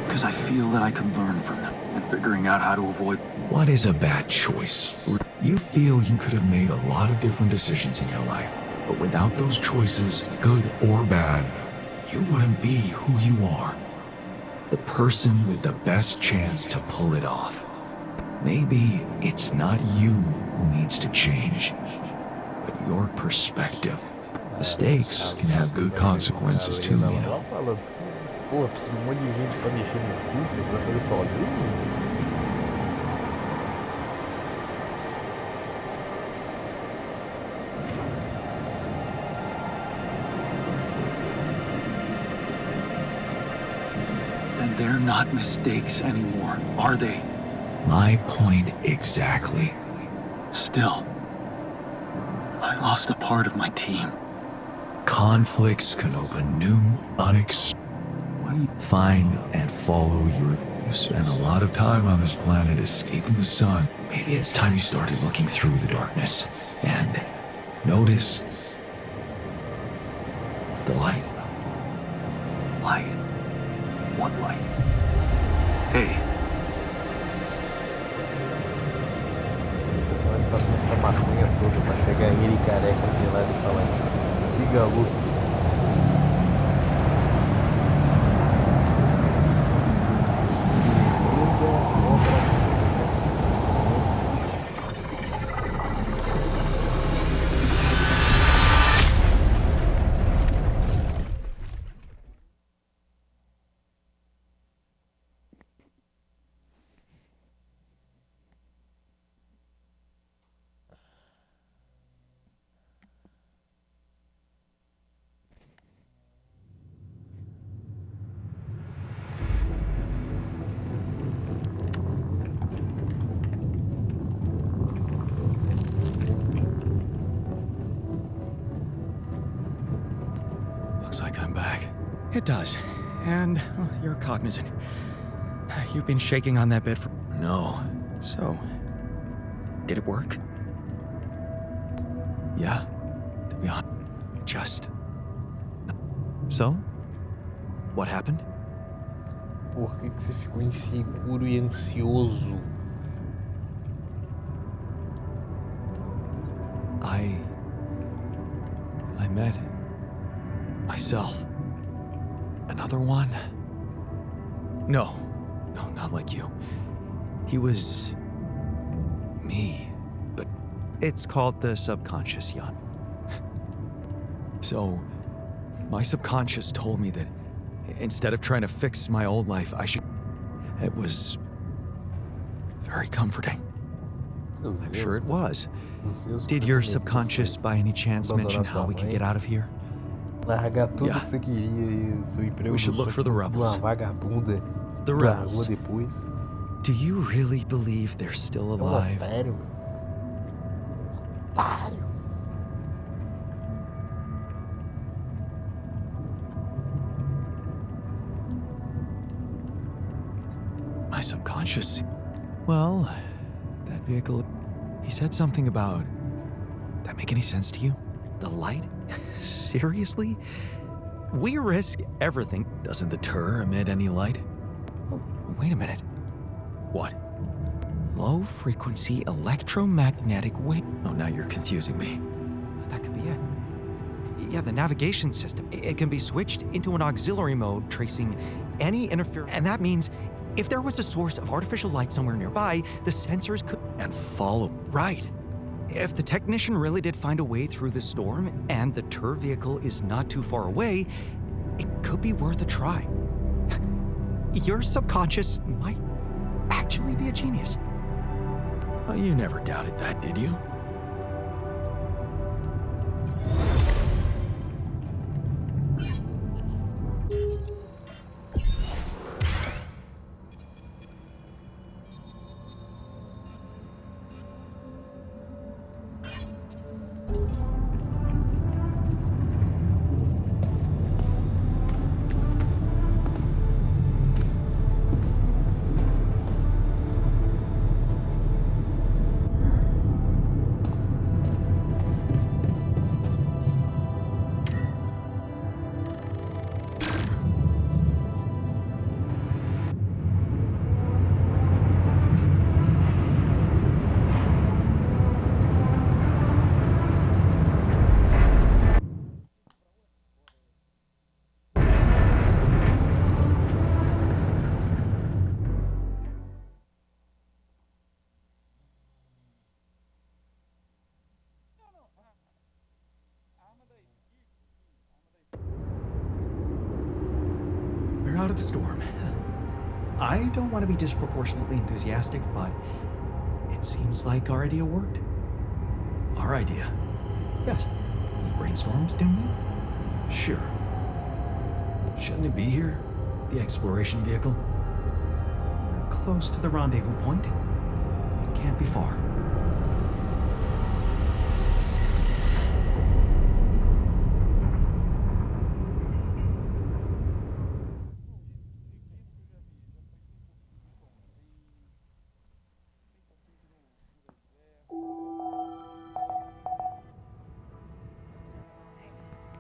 Because I feel that I could learn from them and figuring out how to avoid. What is a bad choice? You feel you could have made a lot of different decisions in your life, but without those choices, good or bad, you wouldn't be who you are. The person with the best chance to pull it off. Maybe it's not you who needs to change, but your perspective. Mistakes can have good consequences too, you know. Falando, pô, precisa de um monte de gente pra mexer nos estufas, vai fazer sozinho? And they're not mistakes anymore, are they? My point exactly. Still, I lost a part of my team. Conflicts can open new, find and follow your. You spent a lot of time on this planet escaping the sun. Maybe it's time you started looking through the darkness and notice the light. Light? What light? Hey, O personagem passou essa maconha toda pra chegar ele careca de lá e falar: liga a luz. Looks like I'm back. It does. And well, you're cognizant. You've been shaking on that bed for... no. So, did it work? Yeah, to be honest. Just. So? What happened? Por que que você ficou inseguro e ansioso? I met myself. Another one? No, not like you. He was me. But it's called the subconscious, Jan. So, my subconscious told me that instead of trying to fix my old life, I should. It was very comforting. I'm sure it was. Did your subconscious by any chance mention how we could get out of here? Largar tudo Yeah. que você queria e seu emprego We should no look for the sonho, rebels. uma vagabunda The da rua rebels. depois. Do you really believe they're still É um alive? otário, mano. Otário. My subconscious. Well, that vehicle. He said something about. That make any sense to you? The light? Seriously? We risk everything. Doesn't the tur emit any light? Oh, wait a minute. What? Low frequency electromagnetic wave. Oh, now you're confusing me. That could be it. Yeah, the navigation system. It can be switched into an auxiliary mode, tracing any interference. And that means if there was a source of artificial light somewhere nearby, the sensors could. And follow. Right. If the technician really did find a way through the storm and the tur vehicle is not too far away, it could be worth a try. Your subconscious might actually be a genius. Oh, you never doubted that, did you? We're out of the storm. I don't want to be disproportionately enthusiastic, but it seems like our idea worked. Our idea? Yes. We brainstormed, didn't we? Sure. Shouldn't it be here? The exploration vehicle? We're close to the rendezvous point. It can't be far.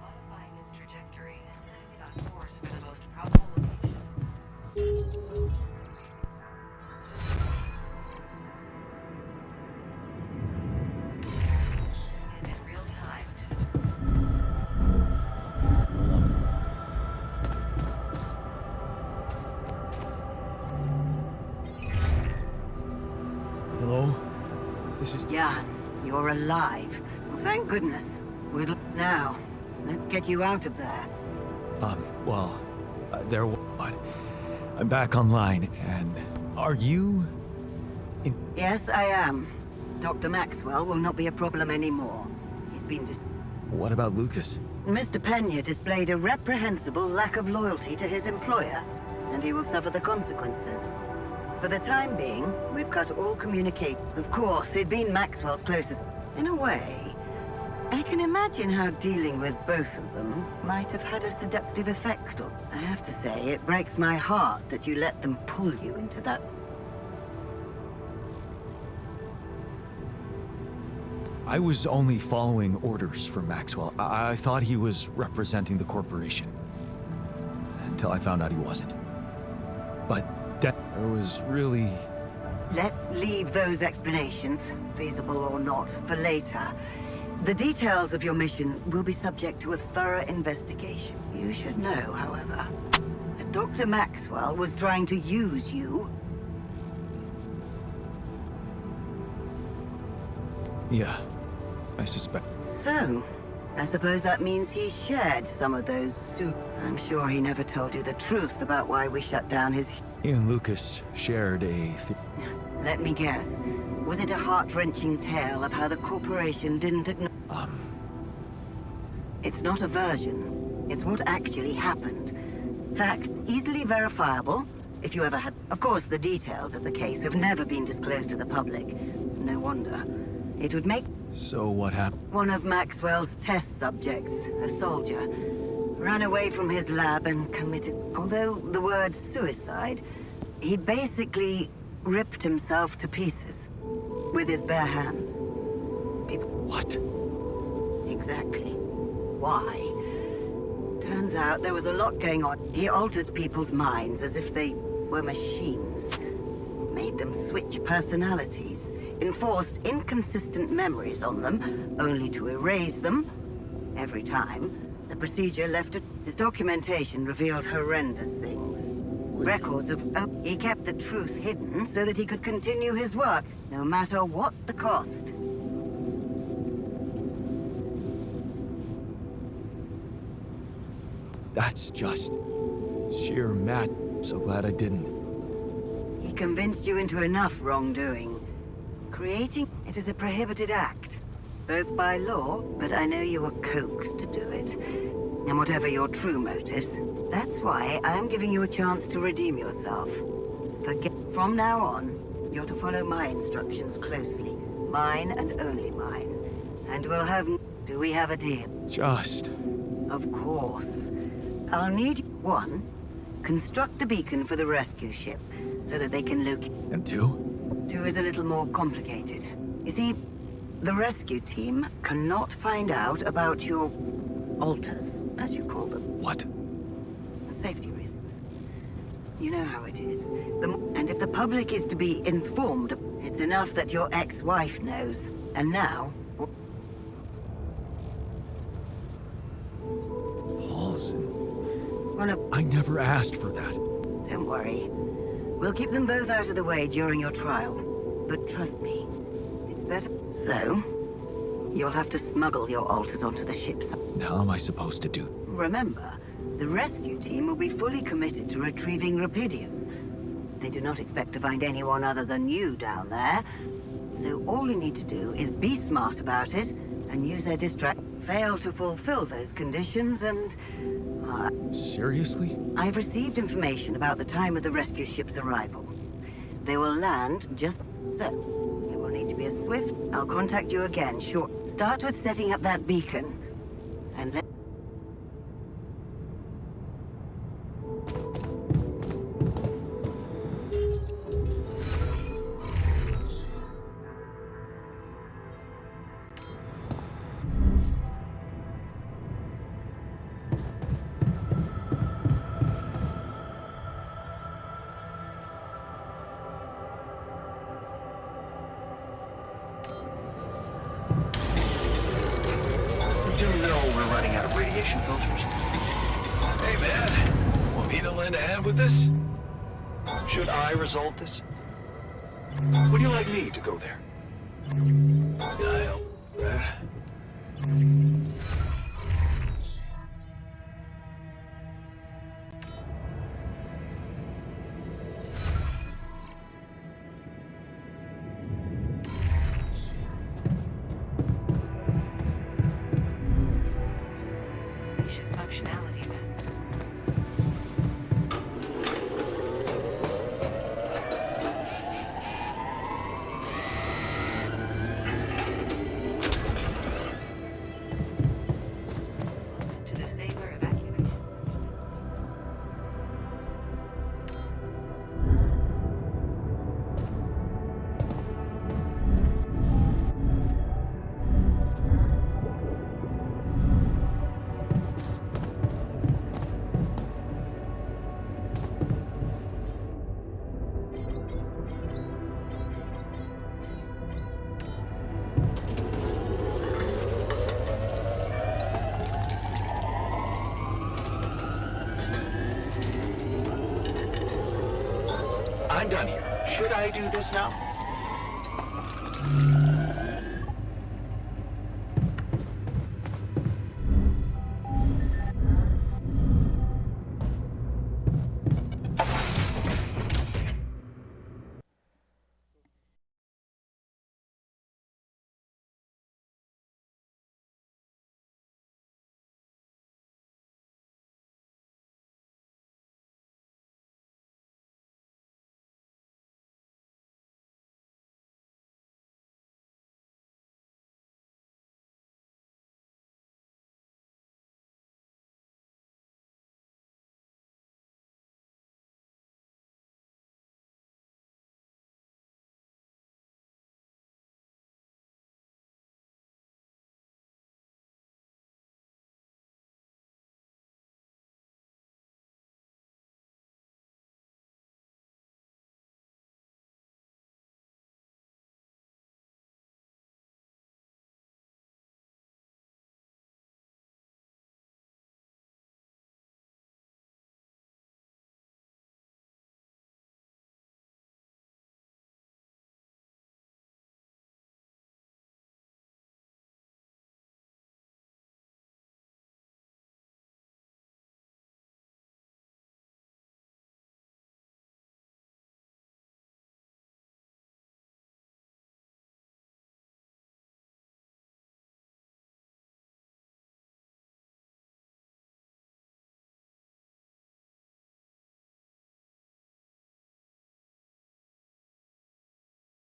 Modifying its trajectory and setting a course for the most probable location. And in real time. Hello? This is... Jan, you're alive. Well, thank goodness. Now, let's get you out of there. Well, but I'm back online, and are you... Yes, I am. Dr. Maxwell will not be a problem anymore. He's been What about Lucas? Mr. Pena displayed a reprehensible lack of loyalty to his employer, and he will suffer the consequences. For the time being, we've cut all communication. Of course, he'd been Maxwell's closest. In a way, I can imagine how dealing with both of them might have had a seductive effect on. I have to say, it breaks my heart that you let them pull you into that. I was only following orders from Maxwell. I thought he was representing the corporation. Until I found out he wasn't. But that there was really... Let's leave those explanations, feasible or not, for later. The details of your mission will be subject to a thorough investigation. You should know, however, that Dr. Maxwell was trying to use you. Yeah, I suspect. So, I suppose that means he shared some of those suits. I'm sure he never told you the truth about why we shut down his... He and Lucas shared a... Let me guess. Was it a heart-wrenching tale of how the corporation didn't acknowledge... It's not a version. It's what actually happened. Facts easily verifiable, if you ever had... Of course, the details of the case have never been disclosed to the public. No wonder. It would make... So what happened? One of Maxwell's test subjects, a soldier, ran away from his lab and committed... Although the word suicide, he basically ripped himself to pieces with his bare hands. What? Exactly. Why? Turns out there was a lot going on. He altered people's minds as if they were machines. Made them switch personalities. Enforced inconsistent memories on them, only to erase them. Every time, the procedure left it. His documentation revealed horrendous things. Records of... He kept the truth hidden so that he could continue his work, no matter what the cost. That's just... sheer mad. So glad I didn't. He convinced you into enough wrongdoing. Creating it is a prohibited act, both by law, but I know you were coaxed to do it. And whatever your true motives, that's why I'm giving you a chance to redeem yourself. From now on, you're to follow my instructions closely. Mine and only mine. And we'll have... Do we have a deal? Just... Of course. I'll need... 1. Construct a beacon for the rescue ship, so that they can locate... And 2? 2 is a little more complicated. You see, the rescue team cannot find out about your alters, as you call them. What? Safety reasons. You know how it is. And if the public is to be informed, it's enough that your ex-wife knows. And now... Paulson. One of... I never asked for that. Don't worry. We'll keep them both out of the way during your trial. But trust me, it's better... So, you'll have to smuggle your alters onto the ship. How am I supposed to do? Remember, the rescue team will be fully committed to retrieving Rapidium. They do not expect to find anyone other than you down there. So all you need to do is be smart about it and use their distract. Fail to fulfill those conditions and... Seriously? I've received information about the time of the rescue ship's arrival. They will land just so. It will need to be a swift... I'll contact you again short. Start with setting up that beacon. And let... Should I resolve this? Would you like me to go there? Mission functionality then. I'm done here. Should I do this now?